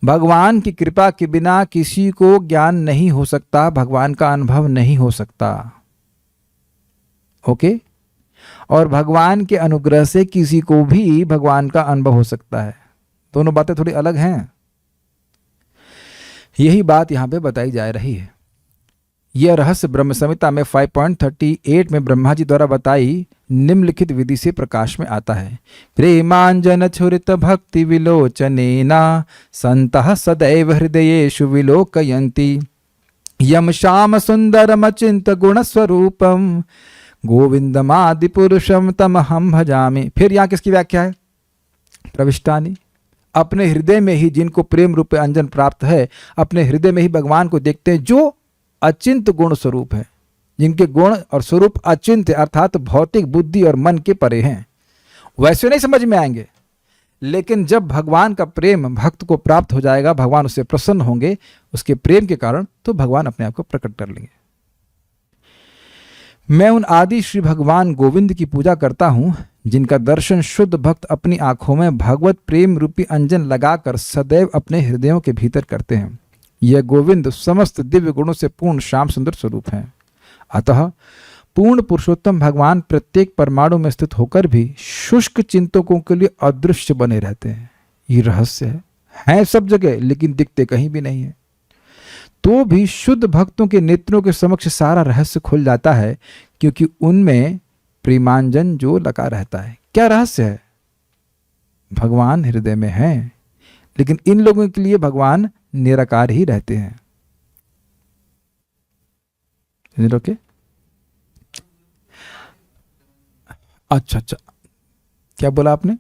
भगवान की कृपा के बिना किसी को ज्ञान नहीं हो सकता, भगवान का अनुभव नहीं हो सकता। ओके, और भगवान के अनुग्रह से किसी को भी भगवान का अनुभव हो सकता है। दोनों बातें थोड़ी अलग हैं। यही बात यहां पे बताई जा रही है। यह रहस्य ब्रह्म संहिता में 5.38 में ब्रह्मा जी द्वारा बताई निम्नलिखित विधि से प्रकाश में आता है। प्रेमांजन छुरित भक्ति विलोचनेना संतः सदैव हृदयेषु विलोकयन्ति यम श्याम सुंदरम अचिंत गुण स्वरूपम गोविंदमादि पुरुषम तमहम भजामि। फिर यहाँ किसकी व्याख्या है? प्रविष्टानि, अपने हृदय में ही जिनको प्रेम रूप अंजन प्राप्त है, अपने हृदय में ही भगवान को देखते हैं, जो अचिंत गुण स्वरूप है, जिनके गुण और स्वरूप अचिंत अर्थात भौतिक बुद्धि और मन के परे हैं। वैसे नहीं समझ में आएंगे, लेकिन जब भगवान का प्रेम भक्त को प्राप्त हो जाएगा, भगवान उससे प्रसन्न होंगे उसके प्रेम के कारण, तो भगवान अपने आप को प्रकट कर लेंगे। मैं उन आदि श्री भगवान गोविंद की पूजा करता हूं, जिनका दर्शन शुद्ध भक्त अपनी आंखों में भगवत प्रेम रूपी अंजन लगाकर सदैव अपने हृदयों के भीतर करते हैं। यह गोविंद समस्त दिव्य गुणों से पूर्ण श्याम सुंदर स्वरूप है। अतः पूर्ण पुरुषोत्तम भगवान प्रत्येक परमाणु में स्थित होकर भी शुष्क चिंतकों के लिए अदृश्य बने रहते हैं। ये रहस्य है सब जगह, लेकिन दिखते कहीं भी नहीं है। तो भी शुद्ध भक्तों के नेत्रों के समक्ष सारा रहस्य खुल जाता है, क्योंकि उनमें प्रेमांजन जो लगा रहता है। क्या रहस्य है? भगवान हृदय में है, लेकिन इन लोगों के लिए भगवान निराकार ही रहते हैं। ओके, अच्छा, क्या बोला आपने?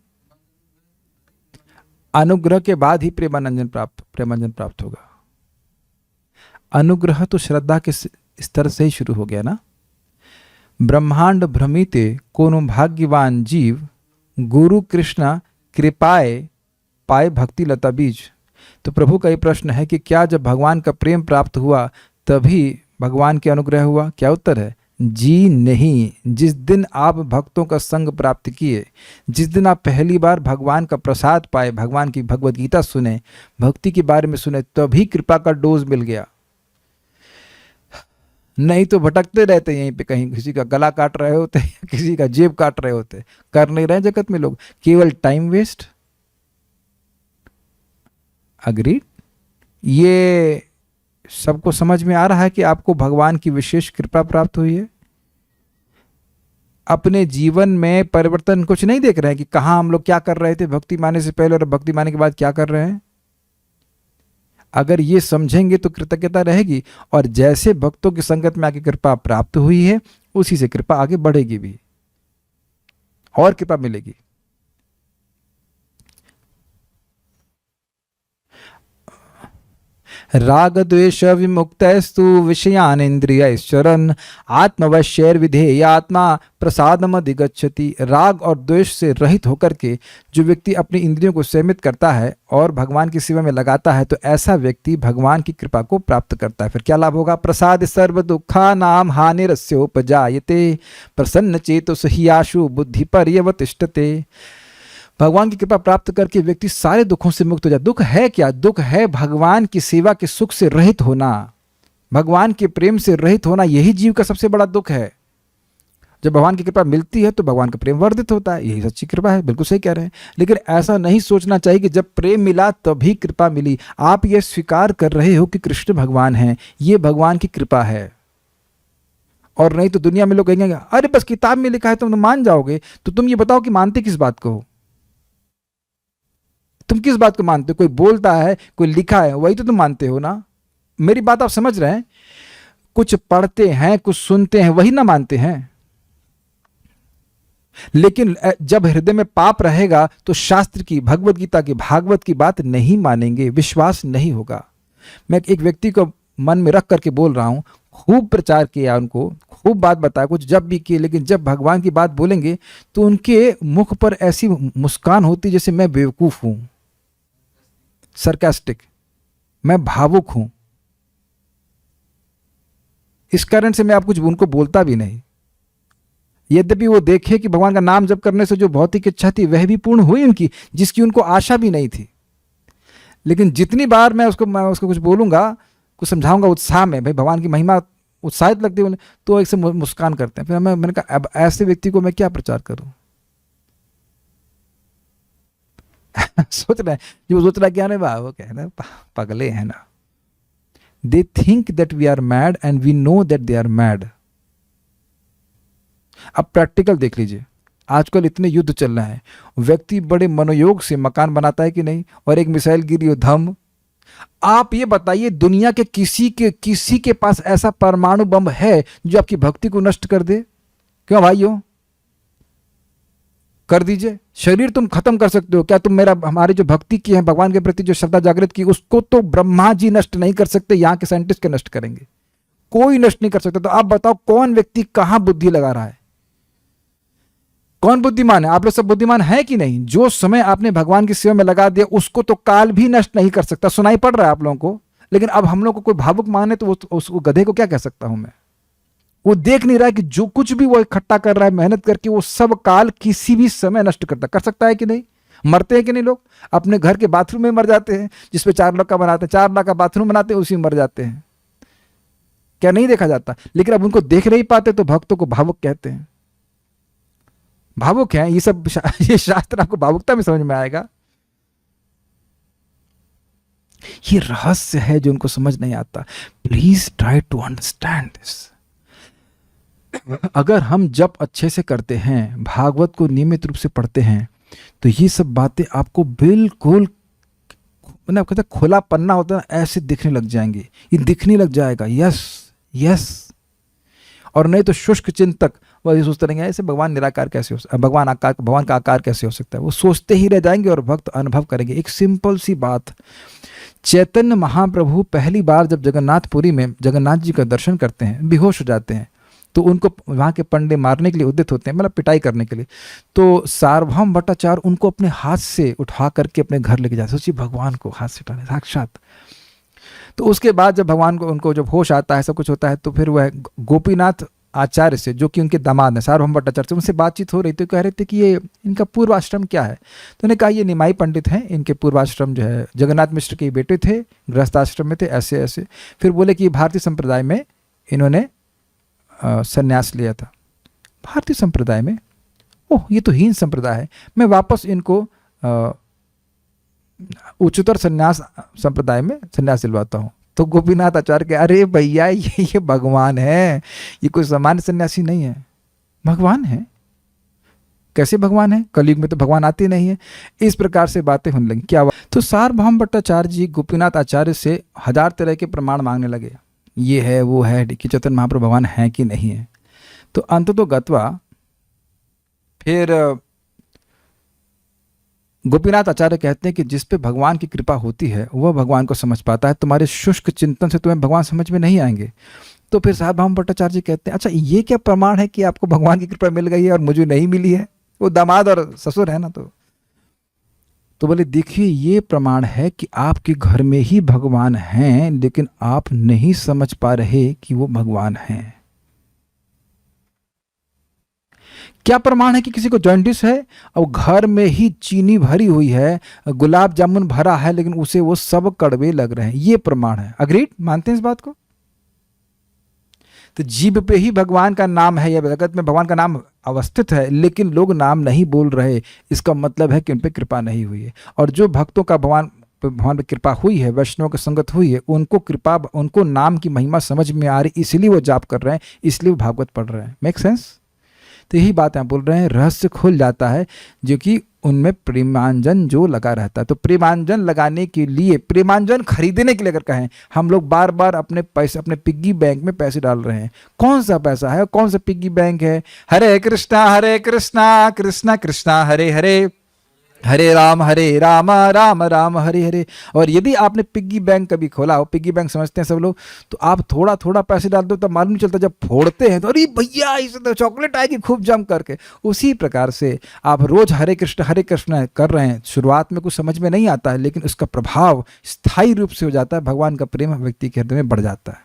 अनुग्रह के बाद ही प्रेमानंजन प्राप्त होगा। अनुग्रह तो श्रद्धा के स्तर से ही शुरू हो गया ना। ब्रह्मांड भ्रमिते कोनो भाग्यवान जीव, गुरु कृष्णा कृपाए पाए भक्ति लता बीज। तो प्रभु का ये प्रश्न है कि क्या जब भगवान का प्रेम प्राप्त हुआ तभी भगवान के अनुग्रह हुआ? क्या उत्तर है? जी नहीं। जिस दिन आप भक्तों का संग प्राप्त किए, जिस दिन आप पहली बार भगवान का प्रसाद पाए, भगवान की भगवद गीता सुने, भक्ति के बारे में सुने, तभी कृपा का डोज मिल गया। नहीं तो भटकते रहते यहीं पे, कहीं किसी का गला काट रहे होते, किसी का जेब काट रहे होते। कर नहीं रहे जगत में लोग, केवल टाइम वेस्ट। अग्री? ये सबको समझ में आ रहा है कि आपको भगवान की विशेष कृपा प्राप्त हुई है। अपने जीवन में परिवर्तन कुछ नहीं देख रहे हैं कि कहाँ हम लोग क्या कर रहे थे भक्ति माने से पहले और भक्ति माने के बाद क्या कर रहे हैं। अगर ये समझेंगे तो कृतज्ञता रहेगी, और जैसे भक्तों की संगत में आके कृपा प्राप्त हुई है, उसी से कृपा आगे बढ़ेगी भी और कृपा मिलेगी। राग द्वेष विमुक्तस्तु विषयान इंद्रियश्चरन् आत्मवश्यैर्विधेयात्मा प्रसादमधिगच्छति। राग और द्वेष से रहित होकर के जो व्यक्ति अपनी इंद्रियों को संयमित करता है और भगवान की सेवा में लगाता है, तो ऐसा व्यक्ति भगवान की कृपा को प्राप्त करता है। फिर क्या लाभ होगा? प्रसाद सर्व दुखानां हानिरस्योपजायते प्रसन्न चेतो सहियाशु बुद्धि पर्यवतिष्ठते। भगवान की कृपा प्राप्त करके व्यक्ति सारे दुखों से मुक्त हो जाए। दुख है क्या? दुख है भगवान की सेवा के सुख से रहित होना, भगवान के प्रेम से रहित होना। यही जीव का सबसे बड़ा दुख है। जब भगवान की कृपा मिलती है तो भगवान का प्रेम वर्धित होता है। यही सच्ची कृपा है। बिल्कुल सही कह रहे हैं। लेकिन ऐसा नहीं सोचना चाहिए कि जब प्रेम मिला तभी कृपा मिली। आप ये स्वीकार कर रहे हो कि कृष्ण भगवान हैं, ये भगवान की कृपा है। और नहीं तो दुनिया में लोग कहेंगे अरे बस किताब में लिखा है तुम मान जाओगे। तो तुम ये बताओ कि मानते किस बात को हो? तुम किस बात को मानते हो? कोई बोलता है, कोई लिखा है, वही तो तुम मानते हो ना। मेरी बात आप समझ रहे हैं? कुछ पढ़ते हैं, कुछ सुनते हैं, वही ना मानते हैं। लेकिन जब हृदय में पाप रहेगा तो शास्त्र की, भगवत गीता की, भागवत की बात नहीं मानेंगे, विश्वास नहीं होगा। मैं एक व्यक्ति को मन में रख करके बोल रहा हूं, खूब प्रचार किया, उनको खूब बात बताया, कुछ जब भी किए, लेकिन जब भगवान की बात बोलेंगे तो उनके मुख पर ऐसी मुस्कान होती जैसे मैं बेवकूफ हूं, सरकास्टिक, मैं भावुक हूं। इस कारण से मैं आप कुछ उनको बोलता भी नहीं। यद्यपि वो देखे कि भगवान का नाम जप करने से जो भौतिक इच्छा थी वह भी पूर्ण हुई उनकी, जिसकी उनको आशा भी नहीं थी। लेकिन जितनी बार मैं उसको कुछ बोलूंगा, कुछ समझाऊंगा उत्साह में, भाई भगवान की महिमा उत्साहित लगती है, तो एक से मुस्कान करते हैं। फिर मैंने कहा अब ऐसे व्यक्ति को मैं क्या प्रचार करूं? सोच रहे हैं, जो सोच रहा है क्या नहीं, वो कह रहे पगले हैं ना। They think that we are mad and we know that they are mad. अब प्रैक्टिकल देख लीजिए, आजकल इतने युद्ध चल रहे हैं, व्यक्ति बड़े मनोयोग से मकान बनाता है कि नहीं, और एक मिसाइल गिरी हो धम। आप ये बताइए, दुनिया के किसी के पास ऐसा परमाणु बम है जो आपकी भक्ति को नष्ट कर दे? क्यों भाइयों, कर दीजिए। शरीर तुम खत्म कर सकते हो, क्या तुम हमारी जो भक्ति की है, भगवान के प्रति जो श्रद्धा जागृत की, उसको तो ब्रह्मा जी नष्ट नहीं कर सकते, यहां के साइंटिस्ट के नष्ट करेंगे, कोई नष्ट नहीं कर सकता। तो आप बताओ कौन व्यक्ति कहां बुद्धि लगा रहा है? कौन बुद्धिमान है? आप लोग सब बुद्धिमान है कि नहीं? जो समय आपने भगवान की सेवा में लगा दिया उसको तो काल भी नष्ट नहीं कर सकता। सुनाई पड़ रहा है आप लोगों को? लेकिन अब हम लोग को कोई भावुक माने तो उस गधे को क्या कह सकता हूं मैं? वो देख नहीं रहा है कि जो कुछ भी वो इकट्ठा कर रहा है मेहनत करके, वो सब काल किसी भी समय नष्ट कर सकता है कि नहीं? मरते हैं कि नहीं लोग? अपने घर के बाथरूम में मर जाते हैं, जिसपे 4 लाख का बनाते हैं, 4 लाख का बाथरूम बनाते हैं, उसी में मर जाते हैं। क्या नहीं देखा जाता? लेकिन अब उनको देख नहीं पाते तो भक्तों को भावुक कहते हैं। भावुक हैं ये सब। ये शास्त्र आपको भावुकता में समझ में आएगा। ये रहस्य है जो उनको समझ नहीं आता। Please try to understand this. अगर हम जप अच्छे से करते हैं, भागवत को नियमित रूप से पढ़ते हैं, तो ये सब बातें आपको बिल्कुल, मतलब कहते खुला पन्ना होता है ऐसे दिखने लग जाएंगे, ये दिखने लग जाएगा। Yes yes. और नहीं तो शुष्क चिंतक वह ये सोचते रहेंगे ऐसे भगवान निराकार कैसे हो सकता, भगवान का आकार कैसे हो सकता है, वो सोचते ही रह जाएंगे और भक्त अनुभव करेंगे। एक सिंपल सी बात, चैतन्य महाप्रभु पहली बार जब जगन्नाथपुरी में जगन्नाथ जी का दर्शन करते हैं, बेहोश हो जाते हैं, तो उनको वहाँ के पंडे मारने के लिए उद्यत होते हैं, मतलब पिटाई करने के लिए। तो सार्वभौम भट्टाचार्य उनको अपने हाथ से उठा करके अपने घर लेके जाते। सोचिए, भगवान को हाथ से उठाने, साक्षात। तो उसके बाद जब भगवान को उनको जब होश आता है, सब कुछ होता है, तो फिर वह गोपीनाथ आचार्य से, जो कि उनके दामाद हैं सार्वभौम भट्टाचार्य से, उनसे बातचीत हो रही थी। कह रहे थे कि ये इनका पूर्वाश्रम क्या है। तो उन्होंने कहा ये निमाई पंडित हैं, इनके पूर्वाश्रम जो है जगन्नाथ मिश्र के बेटे थे, गृहस्थाश्रम में थे, ऐसे ऐसे। फिर बोले कि भारतीय संप्रदाय में इन्होंने संन्यास लिया था। भारतीय संप्रदाय में? ओह, ये तो हीन संप्रदाय है, मैं वापस इनको उच्चतर संन्यास संप्रदाय में संन्यास दिलवाता हूँ। तो गोपीनाथ आचार्य के, अरे भैया ये भगवान है, ये कोई सामान्य सन्यासी नहीं है, भगवान है। कैसे भगवान है? कलयुग में तो भगवान आते नहीं है। इस प्रकार से बातें होने लगी। क्या तो सार्वभौम भट्टाचार्य जी गोपीनाथ आचार्य से 1000 तरह के प्रमाण मांगने लगे, ये है वो है कि चैतन्य महाप्रभु भगवान है कि नहीं है। तो अंततो गत्वा फिर गोपीनाथ आचार्य कहते हैं कि जिस पे भगवान की कृपा होती है वह भगवान को समझ पाता है, तुम्हारे शुष्क चिंतन से तुम्हें भगवान समझ में नहीं आएंगे। तो फिर सार्वभौम भट्टाचार्य जी कहते हैं, अच्छा ये क्या प्रमाण है कि आपको भगवान की कृपा मिल गई है और मुझे नहीं मिली है? वो दामाद और ससुर है ना। तो बोले देखिए, ये प्रमाण है कि आपके घर में ही भगवान हैं, लेकिन आप नहीं समझ पा रहे कि वो भगवान हैं। क्या प्रमाण है कि किसी को जॉन्डिस है और घर में ही चीनी भरी हुई है, गुलाब जामुन भरा है, लेकिन उसे वो सब कड़वे लग रहे हैं? ये प्रमाण है। अग्रीड? मानते हैं इस बात को? तो जीभ पे ही भगवान का नाम है, या जगत में भगवान का नाम अवस्थित है, लेकिन लोग नाम नहीं बोल रहे, इसका मतलब है कि उन पर कृपा नहीं हुई है। और जो भक्तों का भगवान पे कृपा हुई है, वैष्णव की संगत हुई है, उनको कृपा, उनको नाम की महिमा समझ में आ रही, इसलिए वो जाप कर रहे हैं, इसलिए वो भागवत पढ़ रहे हैं। Make sense? तो यही बात हम बोल रहे हैं, रहस्य खुल जाता है, जो कि उनमें प्रेमांजन जो लगा रहता है। तो प्रेमांजन लगाने के लिए, प्रेमांजन खरीदने के लिए अगर कहें, हम लोग बार बार अपने पैसे, अपने पिग्गी बैंक में पैसे डाल रहे हैं। कौन सा पैसा है, कौन सा पिग्गी बैंक है? हरे कृष्णा कृष्णा कृष्णा हरे हरे, हरे राम राम राम हरे हरे। और यदि आपने पिग्गी बैंक कभी खोला हो, पिग्गी बैंक समझते हैं सब लोग, तो आप थोड़ा थोड़ा पैसे डाल दो तो मालूम नहीं चलता, जब फोड़ते हैं तो अरे भैया इसे तो चॉकलेट आएगी खूब जम करके। उसी प्रकार से आप रोज हरे कृष्ण कर रहे हैं, शुरुआत में कुछ समझ में नहीं आता है, लेकिन उसका प्रभाव स्थायी रूप से हो जाता है, भगवान का प्रेम व्यक्ति के हृदय में बढ़ जाता है।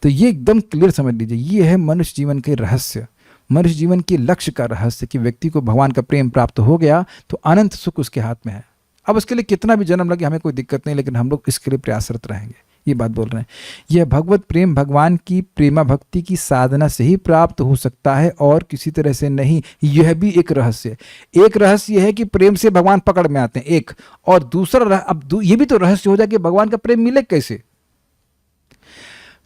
तो ये एकदम क्लियर समझ लीजिए, ये है मनुष्य जीवन के रहस्य, मनुष्य जीवन के लक्ष्य का रहस्य, कि व्यक्ति को भगवान का प्रेम प्राप्त हो गया तो अनंत सुख उसके हाथ में है। अब उसके लिए कितना भी जन्म लगे हमें कोई दिक्कत नहीं, लेकिन हम लोग इसके लिए प्रयासरत रहेंगे, ये बात बोल रहे हैं। यह भगवत प्रेम भगवान की प्रेमा भक्ति की साधना से ही प्राप्त हो सकता है और किसी तरह से नहीं। यह भी एक रहस्य, एक रहस्य यह है कि प्रेम से भगवान पकड़ में आते हैं, एक। और दूसरा अब ये भी तो रहस्य हो जाए कि भगवान का प्रेम मिले कैसे।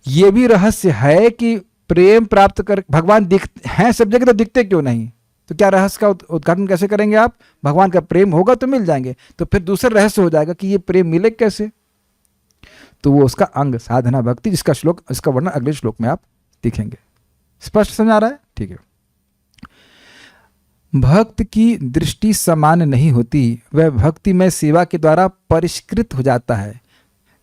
यह भी रहस्य है कि प्रेम प्राप्त कर, भगवान हैं सब जगह तो दिखते क्यों नहीं? तो क्या रहस्य का उद्घाटन कैसे करेंगे आप? भगवान का प्रेम होगा तो मिल जाएंगे। तो फिर दूसरा रहस्य हो जाएगा कि ये प्रेम मिले कैसे, तो वो उसका अंग साधना भक्ति, जिसका श्लोक, इसका वर्णन अगले श्लोक में आप दिखेंगे। स्पष्ट समझ आ रहा है? ठीक है। भक्त की दृष्टि समान नहीं होती, वह भक्तिमय सेवा के द्वारा परिष्कृत हो जाता है।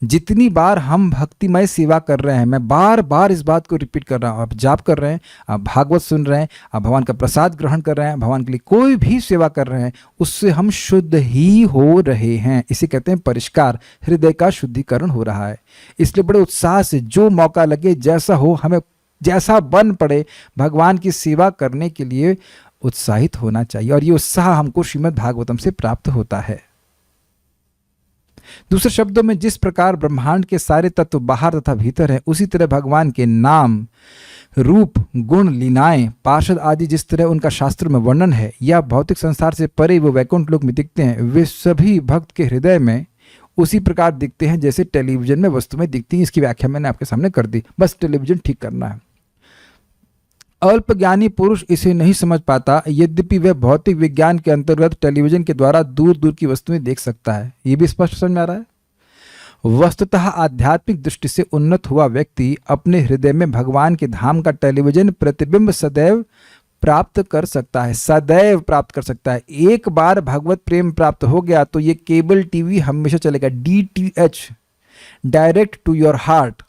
जितनी बार हम भक्तिमय सेवा कर रहे हैं, मैं बार बार इस बात को रिपीट कर रहा हूँ, आप जाप कर रहे हैं, आप भागवत सुन रहे हैं, आप भगवान का प्रसाद ग्रहण कर रहे हैं, भगवान के लिए कोई भी सेवा कर रहे हैं, उससे हम शुद्ध ही हो रहे हैं। इसे कहते हैं परिष्कार, हृदय का शुद्धिकरण हो रहा है। इसलिए बड़े उत्साह से जो मौका लगे, जैसा हो, हमें जैसा बन पड़े, भगवान की सेवा करने के लिए उत्साहित होना चाहिए। और ये उत्साह हमको श्रीमद् भागवतम से प्राप्त होता है। दूसरे शब्दों में, जिस प्रकार ब्रह्मांड के सारे तत्व बाहर तथा भीतर हैं, उसी तरह भगवान के नाम, रूप, गुण, लीलाएं, पार्षद आदि जिस तरह उनका शास्त्र में वर्णन है, या भौतिक संसार से परे वो वैकुंठ लोक में दिखते हैं, वे सभी भक्त के हृदय में उसी प्रकार दिखते हैं जैसे टेलीविजन में वस्तुएं दिखती हैं। इसकी व्याख्या मैंने आपके सामने कर दी, बस टेलीविजन ठीक करना है। अल्पज्ञानी पुरुष इसे नहीं समझ पाता, यद्यपि वह भौतिक विज्ञान के अंतर्गत टेलीविजन के द्वारा दूर दूर की वस्तुएं देख सकता है। ये भी स्पष्ट समझ में आ रहा है। वस्तुतः आध्यात्मिक दृष्टि से उन्नत हुआ व्यक्ति अपने हृदय में भगवान के धाम का टेलीविजन प्रतिबिंब सदैव प्राप्त कर सकता है, सदैव प्राप्त कर सकता है। एक बार भगवत प्रेम प्राप्त हो गया तो ये केबल टीवी हमेशा चलेगा, DTH, direct to your heart.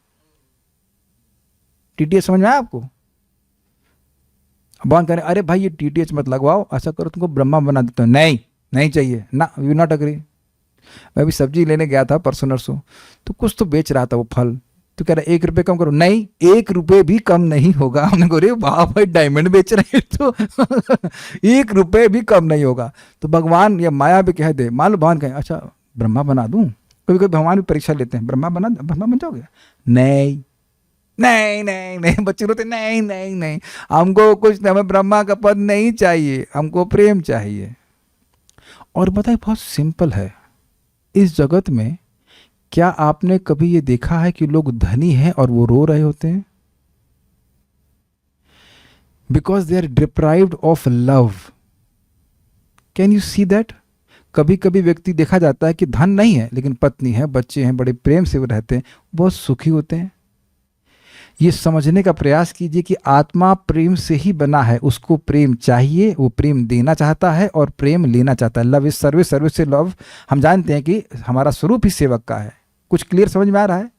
TTH समझ में आया आपको? भगवान कह रहे अरे भाई ये TTH मत लगवाओ, ऐसा करो तुमको ब्रह्मा बना देता हूं। नहीं, नहीं चाहिए ना, यू नॉट अग्री। मैं भी सब्जी लेने गया था परसों नरसों, तो कुछ तो बेच रहा था वो फल, तो कह रहा 1 रुपये कम करो। नहीं, 1 रुपये भी कम नहीं होगा। हमने कहा रे वाह भाई, डायमंड बेच रहे हैं तो 1 रुपये भी कम नहीं होगा। तो भगवान या माया भी कह दे, मान लो भगवान कहे अच्छा ब्रह्मा बना दूं, कभी कभी भगवान भी परीक्षा लेते हैं, ब्रह्मा बन जाओगे? नहीं नहीं नहीं नहीं, बच्चे रोते नहीं नहीं नहीं, हमको कुछ नहीं, हमें ब्रह्मा का पद नहीं चाहिए, हमको प्रेम चाहिए। और बताइए बहुत सिंपल है, इस जगत में क्या आपने कभी ये देखा है कि लोग धनी हैं और वो रो रहे होते हैं? Because they are deprived of love. Can you see that? कभी कभी व्यक्ति देखा जाता है कि धन नहीं है लेकिन पत्नी है, बच्चे हैं, बड़े प्रेम से वो रहते हैं, बहुत सुखी होते हैं। ये समझने का प्रयास कीजिए कि आत्मा प्रेम से ही बना है, उसको प्रेम चाहिए, वो प्रेम देना चाहता है और प्रेम लेना चाहता है। लव इज सर्विस, सर्विस से लव। हम जानते हैं कि हमारा स्वरूप ही सेवक का है। कुछ क्लियर समझ में आ रहा है?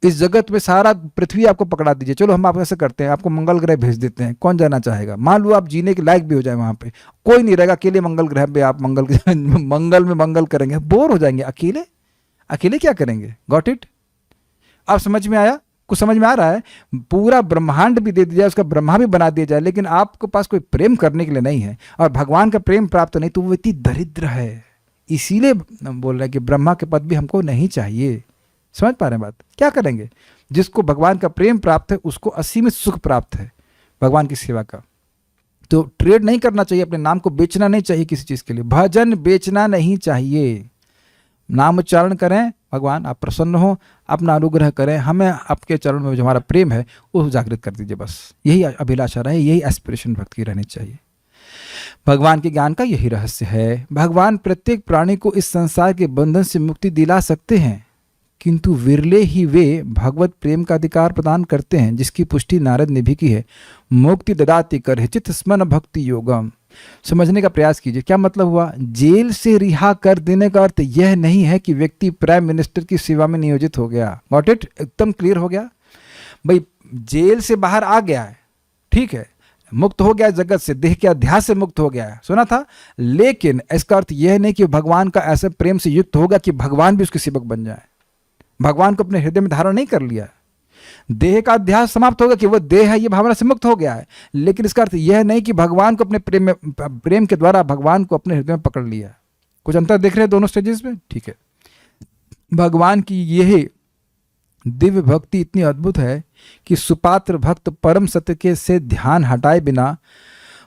इस जगत में सारा पृथ्वी आपको पकड़ा दीजिए, चलो हम आप ऐसा करते हैं, आपको मंगल ग्रह भेज देते हैं, कौन जाना चाहेगा? मान लो आप जीने के लायक भी हो जाए, वहां पे कोई नहीं रहेगा, अकेले मंगल ग्रह पे आप मंगल में मंगल करेंगे, बोर हो जाएंगे। अकेले अकेले क्या करेंगे? Got it? आप समझ में आया? कुछ समझ में आ रहा है? पूरा ब्रह्मांड भी दे दिया जाए, उसका ब्रह्मा भी बना दिया जाए, लेकिन आपके पास कोई प्रेम करने के लिए नहीं है और भगवान का प्रेम प्राप्त नहीं, तो वो इतनी दरिद्र है। इसीलिए बोल रहे हैं कि ब्रह्मा के पद भी हमको नहीं चाहिए। समझ पा रहे हैं बात? क्या करेंगे? जिसको भगवान का प्रेम प्राप्त है उसको असीमित सुख प्राप्त है भगवान की सेवा का। तो ट्रेड नहीं करना चाहिए, अपने नाम को बेचना नहीं चाहिए किसी चीज के लिए। भजन बेचना नहीं चाहिए। नाम उच्चारण करें, भगवान आप प्रसन्न हो, अपना अनुग्रह करें, हमें आपके चरण में जो हमारा प्रेम है वो जागृत कर दीजिए। बस यही अभिलाषा रहे, यही एस्पिरेशन भक्त की रहनी चाहिए। भगवान के ज्ञान का यही रहस्य है। भगवान प्रत्येक प्राणी को इस संसार के बंधन से मुक्ति दिला सकते हैं, किंतु विरले ही वे भगवत प्रेम का अधिकार प्रदान करते हैं, जिसकी पुष्टि नारद ने भी की है। मुक्ति ददाति करहिचित स्मरण भक्ति योगम। समझने का प्रयास कीजिए, क्या मतलब हुआ? जेल से रिहा कर देने का अर्थ यह नहीं है कि व्यक्ति प्राइम मिनिस्टर की सेवा में नियोजित हो गया। Got it? एकदम क्लियर हो गया भाई। जेल से बाहर आ गया है, ठीक है, मुक्त हो गया जगत से, देह के अध्यास से मुक्त हो गया है, सुना था। लेकिन इसका अर्थ यह नहीं कि भगवान का ऐसे प्रेम से युक्त होगा कि भगवान भी उसके सेवक बन जाए। भगवान को अपने हृदय में धारण नहीं कर लिया, देह का अध्यास समाप्त होगा कि वह देह है, ये भावना से मुक्त हो गया है। लेकिन इसका अर्थ यह नहीं कि भगवान को अपने प्रेम के द्वारा भगवान को अपने हृदय में पकड़ लिया। कुछ अंतर देख रहे हैं दोनों स्टेजेस में? ठीक है। भगवान की यह दिव्य भक्ति इतनी अद्भुत है कि सुपात्र भक्त परम सत्य के से ध्यान हटाए बिना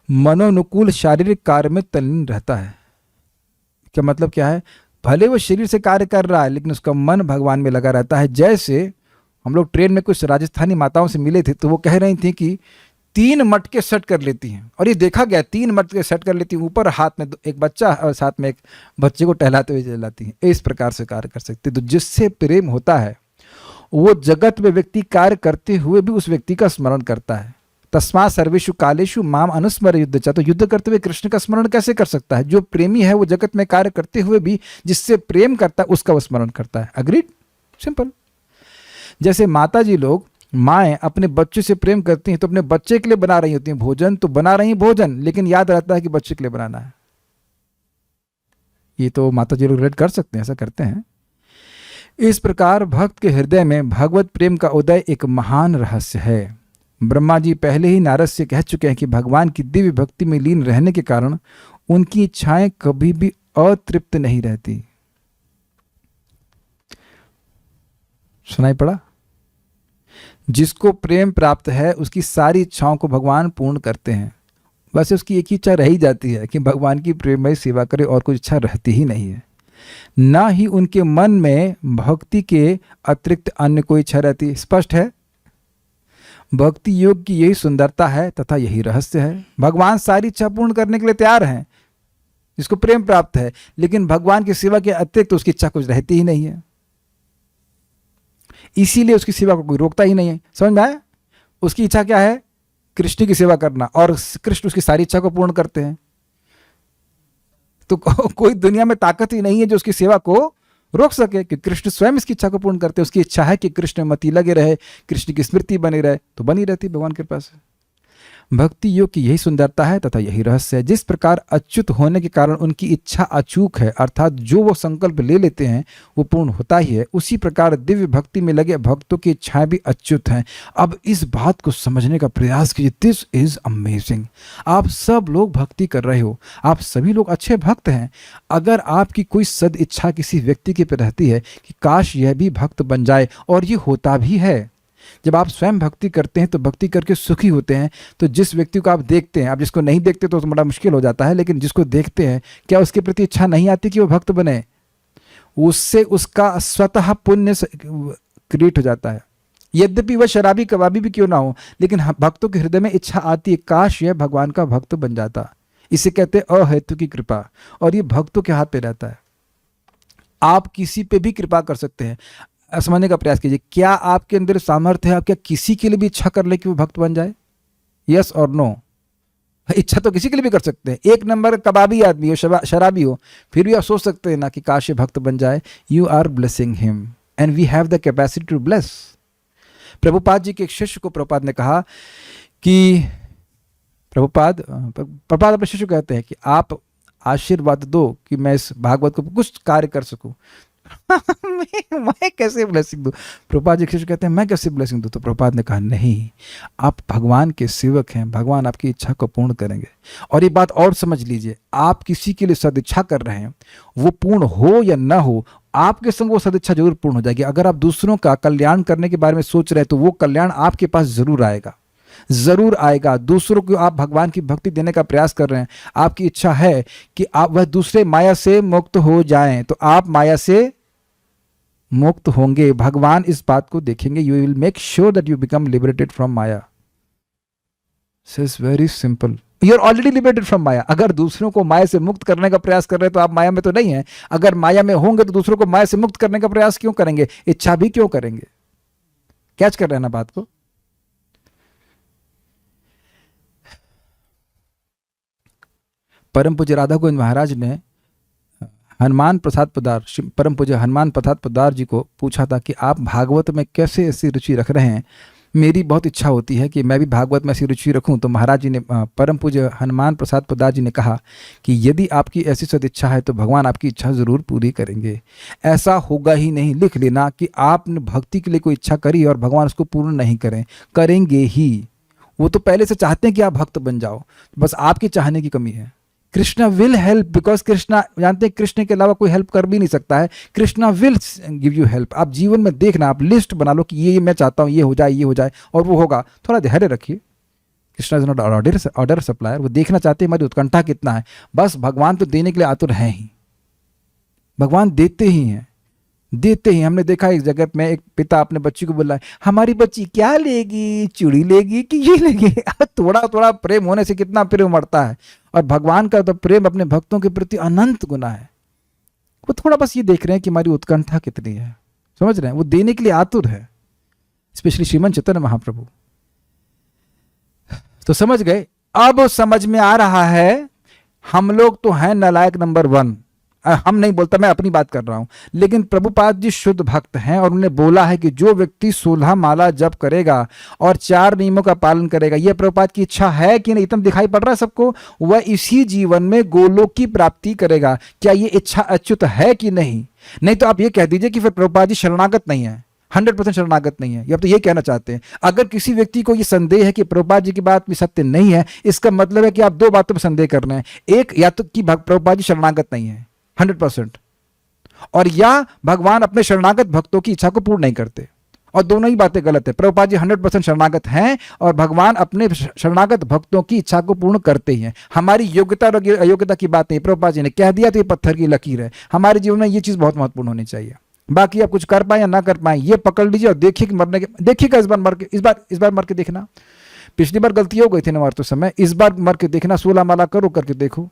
मनोनुकूल शारीरिक कार्य में तल्लीन रहता है। क्या मतलब क्या है? भले वो शरीर से कार्य कर रहा है लेकिन उसका मन भगवान में लगा रहता है। जैसे हम लोग ट्रेन में कुछ राजस्थानी माताओं से मिले थे, तो वो कह रही थी कि 3 मटके सेट कर लेती हैं, और ये देखा गया 3 मटके सेट कर लेती हैं, ऊपर हाथ में एक बच्चा और साथ में एक बच्चे को टहलाते हुए चलाती हैं। इस प्रकार से कार्य कर सकते। तो जिससे प्रेम होता है वो जगत में व्यक्ति कार्य करते हुए भी उस व्यक्ति का स्मरण करता है। तस्मात् सर्वेषु कालेषु माम अनुस्मर युद्ध च। तो युद्ध करते हुए कृष्ण का स्मरण कैसे कर सकता है? जो प्रेमी है वो जगत में कार्य करते हुए भी जिससे प्रेम करता है उसका वो स्मरण करता है। अग्रीड? सिंपल। जैसे माता जी लोग, माएँ अपने बच्चे से प्रेम करती हैं तो अपने बच्चे के लिए बना रही होती हैं भोजन, तो बना रही भोजन, लेकिन याद रहता है कि बच्चे के लिए बनाना है। ये तो माता जी लोग रिलेट कर सकते हैं, ऐसा करते हैं। इस प्रकार भक्त के हृदय में भगवत प्रेम का उदय एक महान रहस्य है। ब्रह्मा जी पहले ही नारद से कह चुके हैं कि भगवान की दिव्य भक्ति में लीन रहने के कारण उनकी इच्छाएं कभी भी अतृप्त नहीं रहती। सुनाई पड़ा? जिसको प्रेम प्राप्त है उसकी सारी इच्छाओं को भगवान पूर्ण करते हैं। बस उसकी एक ही इच्छा रह ही जाती है कि भगवान की प्रेममय सेवा करे, और कुछ इच्छा रहती ही नहीं है। ना ही उनके मन में भक्ति के अतिरिक्त अन्य कोई इच्छा रहती। स्पष्ट है, भक्ति योग की यही सुंदरता है तथा यही रहस्य है। भगवान सारी इच्छा पूर्ण करने के लिए तैयार हैं, जिसको प्रेम प्राप्त है, लेकिन भगवान की सेवा के अतिरिक्त तो उसकी इच्छा कुछ रहती ही नहीं है, इसीलिए उसकी सेवा को कोई रोकता ही नहीं है। समझ में आया? उसकी इच्छा क्या है? कृष्ण की सेवा करना, और कृष्ण उसकी सारी इच्छा को पूर्ण करते हैं। तो कोई दुनिया में ताकत ही नहीं है जो उसकी सेवा को रोक सके, कि कृष्ण स्वयं इसकी इच्छा को पूर्ण करते हैं। उसकी इच्छा है कि कृष्ण मति लगे रहे, कृष्ण की स्मृति बनी रहे, तो बनी रहती भगवान के पास। भक्ति योग की यही सुंदरता है तथा यही रहस्य है। जिस प्रकार अच्युत होने के कारण उनकी इच्छा अचूक है, अर्थात जो वो संकल्प ले लेते हैं वो पूर्ण होता ही है, उसी प्रकार दिव्य भक्ति में लगे भक्तों की इच्छाएं भी अच्युत हैं। अब इस बात को समझने का प्रयास कीजिए। This is amazing. आप सब लोग भक्ति कर रहे हो, आप सभी लोग अच्छे भक्त हैं। अगर आपकी कोई सद इच्छा किसी व्यक्ति के पे रहती है कि काश यह भी भक्त बन जाए, और ये होता भी है। जब आप स्वयं भक्ति करते हैं तो भक्ति करके सुखी होते हैं, तो जिस व्यक्ति को आप देखते हैं, आप जिसको नहीं देखते तो बड़ा मुश्किल हो जाता है, लेकिन जिसको देखते हैं, क्या उसके प्रति इच्छा नहीं आती कि वो भक्त बने? उससे उसका स्वतः पुण्य क्रिएट हो जाता है। यद्यपि वह शराबी कबाबी भी क्यों ना हो, लेकिन भक्तों के हृदय में इच्छा आती है, काश यह भगवान का भक्त बन जाता। इसे कहते हैं अहेतु की कृपा, और ये भक्तों के हाथ पे रहता है। आप किसी पे भी कृपा कर सकते हैं। समझने का प्रयास कीजिए, क्या आपके अंदर सामर्थ्य है आप क्या किसी के लिए भी इच्छा कर ले कि वो भक्त बन जाए? यस और नो? इच्छा तो किसी के लिए भी कर सकते हैं। एक नंबर कबाबी आदमी हो, शराबी हो, फिर भी आप सोच सकते हैं ना कि काश ये भक्त बन जाए। You are blessing him and we have the capacity to bless. Prabhupada ji के एक शिष्य को प्रभुपाद ने कहा कि प्रभुपाद अपने शिष्य को कहते हैं कि आप आशीर्वाद दो कि मैं इस भागवत को कुछ कार्य कर सकूं। मैं कैसे ब्लेसिंग दूं? प्रभुपाद जी शिष्य कहते हैं मैं कैसे ब्लेसिंग दूं? तो प्रभुपाद ने कहा नहीं, आप भगवान के सेवक हैं, भगवान आपकी इच्छा को पूर्ण करेंगे। और ये बात और समझ लीजिए, आप किसी के लिए सदिच्छा कर रहे हैं, वो पूर्ण हो या ना हो, आपके संग वो सदिच्छा जरूर पूर्ण हो जाएगी। अगर आप दूसरों का कल्याण करने के बारे में सोच रहे हैं तो वो कल्याण आपके पास जरूर आएगा, जरूर आएगा। दूसरों को आप भगवान की भक्ति देने का प्रयास कर रहे हैं, आपकी इच्छा है कि आप वह दूसरे माया से मुक्त हो जाएं, तो आप माया से मुक्त होंगे। भगवान इस बात को देखेंगे। You will make sure that you become liberated from maya. This is very simple. You are already liberated from maya. अगर दूसरों को माया से मुक्त करने का प्रयास कर रहे हैं तो आप माया में तो नहीं है। अगर माया में होंगे तो दूसरों को माया से मुक्त करने का प्रयास क्यों करेंगे? इच्छा भी क्यों करेंगे? कैच कर रहे हैं ना बात को? परम पूज्य राधा गोविंद महाराज ने हनुमान प्रसाद पोद्दार, परम पूज्य हनुमान प्रसाद पोद्दार जी को पूछा था कि आप भागवत में कैसे ऐसी रुचि रख रहे हैं? मेरी बहुत इच्छा होती है कि मैं भी भागवत में ऐसी रुचि रखूं। तो महाराज जी ने, परम पूज्य हनुमान प्रसाद पोद्दार जी ने कहा कि यदि आपकी ऐसी सदिच्छा है तो भगवान आपकी इच्छा जरूर पूरी करेंगे। ऐसा होगा ही नहीं, लिख लेना कि आपने भक्ति के लिए कोई इच्छा करी और भगवान उसको पूर्ण नहीं करेंगे ही। वो तो पहले से चाहते हैं कि आप भक्त बन जाओ, बस आपके चाहने की कमी है। Krishna will help, because Krishna जानते हैं कृष्ण के अलावा कोई हेल्प कर भी नहीं सकता है। Krishna will give you help. आप जीवन में देखना, आप लिस्ट बना लो कि ये मैं चाहता हूँ, ये हो जाए, और वो होगा। थोड़ा धैर्य रखिए। Krishna is not order supplier. वो देखना चाहते हैं हमारी उत्कंठा कितना है। बस भगवान तो देने के लिए आतुर हैं ही, भगवान देते ही हैं। हमने देखा इस जगत में एक पिता अपने बच्ची को बोला, हमारी बच्ची क्या लेगी, चूड़ी लेगी कि ये लेगी? थोड़ा प्रेम होने से कितना प्रेम बढ़ता है। और भगवान का तो प्रेम अपने भक्तों के प्रति अनंत गुना है। वो थोड़ा बस ये देख रहे हैं कि हमारी उत्कंठा कितनी है, समझ रहे हैं? वो देने के लिए आतुर है, स्पेशली श्रीमन चैतन्य महाप्रभु। तो समझ गए? अब समझ में आ रहा है, हम लोग तो हैं नालायक नंबर 1। हम नहीं बोलता, मैं अपनी बात कर रहा हूं। लेकिन प्रभुपाद जी शुद्ध भक्त हैं और उन्होंने बोला है कि जो व्यक्ति 16 माला जप करेगा और 4 नियमों का पालन करेगा, यह प्रभुपाद की इच्छा है कि नहीं? इतना दिखाई पड़ रहा है सबको। वह इसी जीवन में गोलोक की प्राप्ति करेगा। क्या यह इच्छा अच्युत है कि नहीं? नहीं तो आप ये कह दीजिए कि फिर प्रभुपाद जी शरणागत नहीं है, 100% शरणागत नहीं है। या तो ये कहना चाहते हैं। अगर किसी व्यक्ति को ये संदेह है कि प्रभुपाद जी की बात में सत्य नहीं है, इसका मतलब है कि आप 2 बातों पर संदेह कर रहे हैं। एक, या तो कि प्रभुपाद जी शरणागत नहीं है 100%, और या भगवान अपने शरणागत भक्तों की इच्छा को पूर्ण नहीं करते। और दोनों ही बातें गलत है। प्रभुपाद जी 100% शरणागत हैं और भगवान अपने शरणागत भक्तों की इच्छा को पूर्ण करते ही हैं। हमारी योग्यता और अयोग्यता की बात नहीं, प्रभुपाद जी ने कह दिया तो ये पत्थर की लकीर है। हमारे जीवन में ये चीज़ बहुत महत्वपूर्ण होनी चाहिए। बाकी आप कुछ कर पाए या ना कर पाए ये पकड़ लीजिए और देखिए कि मरने के, देखिएगा इस बार मर के, इस बार मर के देखना। पिछली बार गलती हो गई थी ना मरते समय, इस बार मर के देखना, 16 माला करो करके देखो,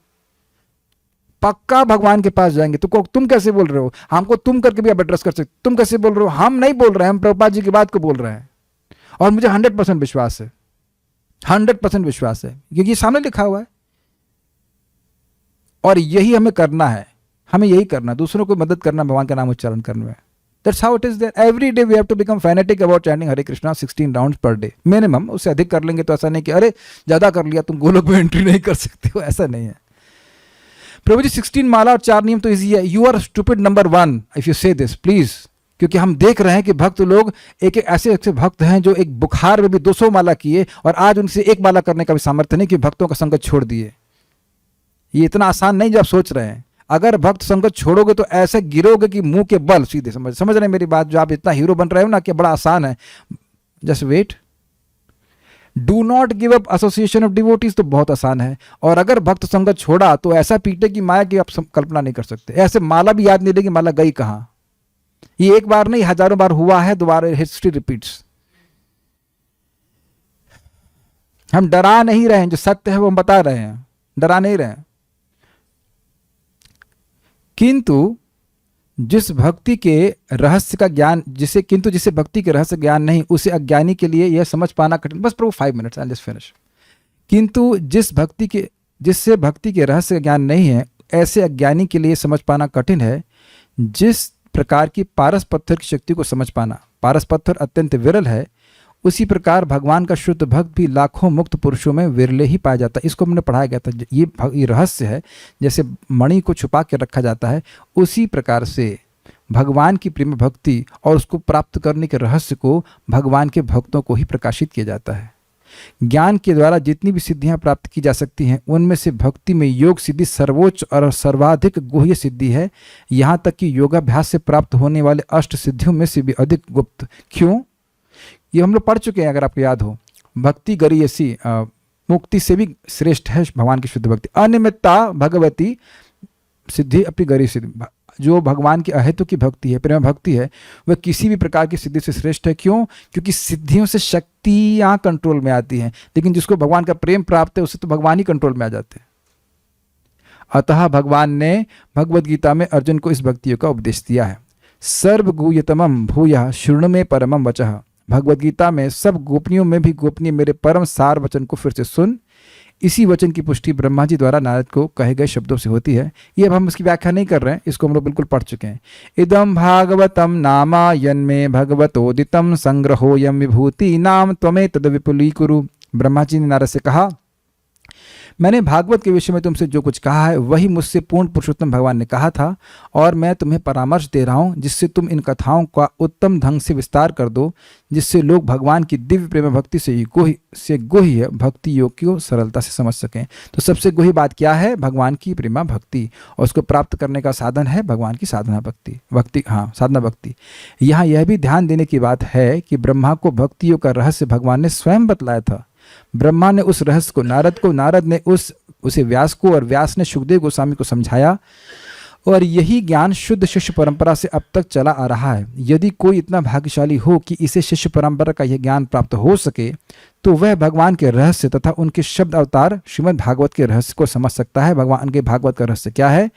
पक्का भगवान के पास जाएंगे। तो तुम कैसे बोल रहे हो, हमको तुम करके भी आप एड्रेस कर सकते, तुम कैसे बोल रहे हो? हम नहीं बोल रहे हैं, हम प्रभुपाद जी की बात को बोल रहे हैं। और मुझे 100% विश्वास है, 100% विश्वास है, क्योंकि ये सामने लिखा हुआ है और यही हमें करना है। हमें यही करना, दूसरों को मदद करना, भगवान का नाम उच्चारण करने में। That's how it is there. Every day we have to become fanatic about chanting Hare Krishna 16 rounds per day. Minimum, उससे अधिक कर लेंगे तो ऐसा नहीं कि अरे ज़्यादा कर लिया तुम गोलोक में एंट्री नहीं कर सकते हो, ऐसा नहीं है। प्रभु जी 16 माला और 4 नियम तो इजी है। You are stupid number 1 if you say this please, क्योंकि हम देख रहे हैं कि भक्त लोग एक ऐसे भक्त हैं जो एक बुखार में भी 200 माला किए और आज उनसे एक माला करने का भी सामर्थ्य नहीं, कि भक्तों का संगत छोड़ दिए। ये इतना आसान नहीं जो आप सोच रहे हैं। अगर भक्त संगत छोड़ोगे तो ऐसे गिरोगे कि मुंह के बल सीधे। समझ रहे हैं मेरी बात? जो आप इतना हीरो बन रहे हो ना कि बड़ा आसान है, just wait. Do not give up association of devotees तो बहुत आसान है। और अगर भक्त संगत छोड़ा तो ऐसा पीटे की माया की आप कल्पना नहीं कर सकते। ऐसे माला भी याद नहीं रहेगी माला गई कहाँ। ये एक बार नहीं, हजारों बार हुआ है, दोबारा हिस्ट्री रिपीट्स। हम डरा नहीं रहे हैं, जो सत्य है वो हम बता रहे हैं, डरा नहीं रहे हैं। किंतु जिस भक्ति के रहस्य का ज्ञान, जिसे भक्ति के रहस्य ज्ञान नहीं, उसे अज्ञानी के लिए यह समझ पाना कठिन। बस प्रभु 5 मिनट्स, आई जस्ट फिनिश। किंतु जिससे भक्ति के रहस्य का ज्ञान नहीं है, ऐसे अज्ञानी के लिए समझ पाना कठिन है। जिस प्रकार की पारस पत्थर की शक्ति को समझ पाना, पारस पत्थर अत्यंत विरल है, उसी प्रकार भगवान का शुद्ध भक्त भी लाखों मुक्त पुरुषों में विरले ही पाया जाता है। इसको हमने पढ़ाया गया था। ये रहस्य है। जैसे मणि को छुपा के रखा जाता है, उसी प्रकार से भगवान की प्रेम भक्ति और उसको प्राप्त करने के रहस्य को भगवान के भक्तों को ही प्रकाशित किया जाता है। ज्ञान के द्वारा जितनी भी सिद्धियां प्राप्त की जा सकती हैं, उनमें से भक्ति में योग सिद्धि सर्वोच्च और सर्वाधिक गुह्य सिद्धि है। यहाँ तक कि योगाभ्यास से प्राप्त होने वाले अष्ट सिद्धियों में से भी अधिक गुप्त। क्यों? ये हम लोग पढ़ चुके हैं, अगर आपको याद हो। भक्ति गरीयसी, मुक्ति से भी श्रेष्ठ है भगवान की शुद्ध भक्ति। अनिमित्ता भगवती सिद्धि अपनी गरीय सिद्धि। जो भगवान की अहेतु की भक्ति है, प्रेम भक्ति है, वह किसी भी प्रकार की सिद्धि से श्रेष्ठ है। क्यों? क्योंकि सिद्धियों से शक्तियां कंट्रोल में आती हैं, लेकिन जिसको भगवान का प्रेम प्राप्त है, उससे तो भगवान ही कंट्रोल में आ जाते हैं। अतः भगवान ने भगवद गीता में अर्जुन को इस भक्ति का उपदेश दिया है। सर्वगूह्यतमं भूयः शृणु मे परमं वचः। भगवद गीता में सब गोपनीयों में भी गोपनीय मेरे परम सार वचन को फिर से सुन। इसी वचन की पुष्टि ब्रह्मा जी द्वारा नारद को कहे गए शब्दों से होती है। ये अब हम इसकी व्याख्या नहीं कर रहे हैं, इसको हम लोग बिल्कुल पढ़ चुके हैं। इदम भागवतम नामा यन्मे भगवतोदितम संग्रहोयम विभूति नाम त्वमे तद विपुलीकुरु। ब्रह्मा जी ने नारद से कहा, मैंने भागवत के विषय में तुमसे जो कुछ कहा है वही मुझसे पूर्ण पुरुषोत्तम भगवान ने कहा था, और मैं तुम्हें परामर्श दे रहा हूँ जिससे तुम इन कथाओं का उत्तम ढंग से विस्तार कर दो, जिससे लोग भगवान की दिव्य प्रेम भक्ति से गुह्य भक्ति योग को सरलता से समझ सकें। तो सबसे गुह्य बात क्या है? भगवान की प्रेमा भक्ति, और उसको प्राप्त करने का साधन है भगवान की साधना भक्ति। साधना भक्ति। यहाँ यह भी ध्यान देने की बात है कि ब्रह्मा को भक्ति योग का रहस्य भगवान ने स्वयं बतलाया था। ब्रह्मा ने उस रहस्य को नारद ने उसे व्यास को, और व्यास ने सुखदेव गोस्वामी को समझाया, और यही ज्ञान शुद्ध शिष्य परंपरा से अब तक चला आ रहा है। यदि कोई इतना भाग्यशाली हो कि इसे शिष्य परंपरा का यह ज्ञान प्राप्त हो सके, तो वह भगवान के रहस्य तथा उनके शब्द अवतार श्रीमद् भागवत के रहस्य को समझ सकता है। भगवान के भागवत का रहस्य क्या है?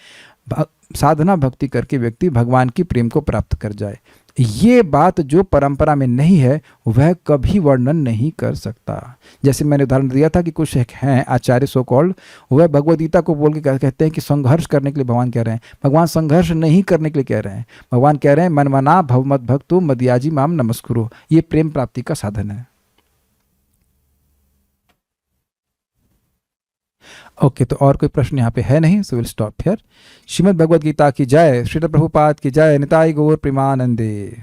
साधना भक्ति करके व्यक्ति भगवान की प्रेम को प्राप्त कर जाए। ये बात जो परंपरा में नहीं है वह कभी वर्णन नहीं कर सकता। जैसे मैंने उदाहरण दिया था कि कुछ एक हैं आचार्य सो कॉल्ड, वह भगवद गीता को बोल के कहते हैं कि संघर्ष करने के लिए भगवान कह रहे हैं। भगवान संघर्ष नहीं करने के लिए कह रहे हैं। भगवान कह रहे हैं मनमना भवमत भक्तो मदयाजी माम नमस्कुरु। ये प्रेम प्राप्ति का साधन है। ओके, तो और कोई प्रश्न यहाँ पे है नहीं, so will stop here. Shrimad Bhagavad Gita की जय, श्रील प्रभुपाद की जय, निताई गौर प्रेमानंदे।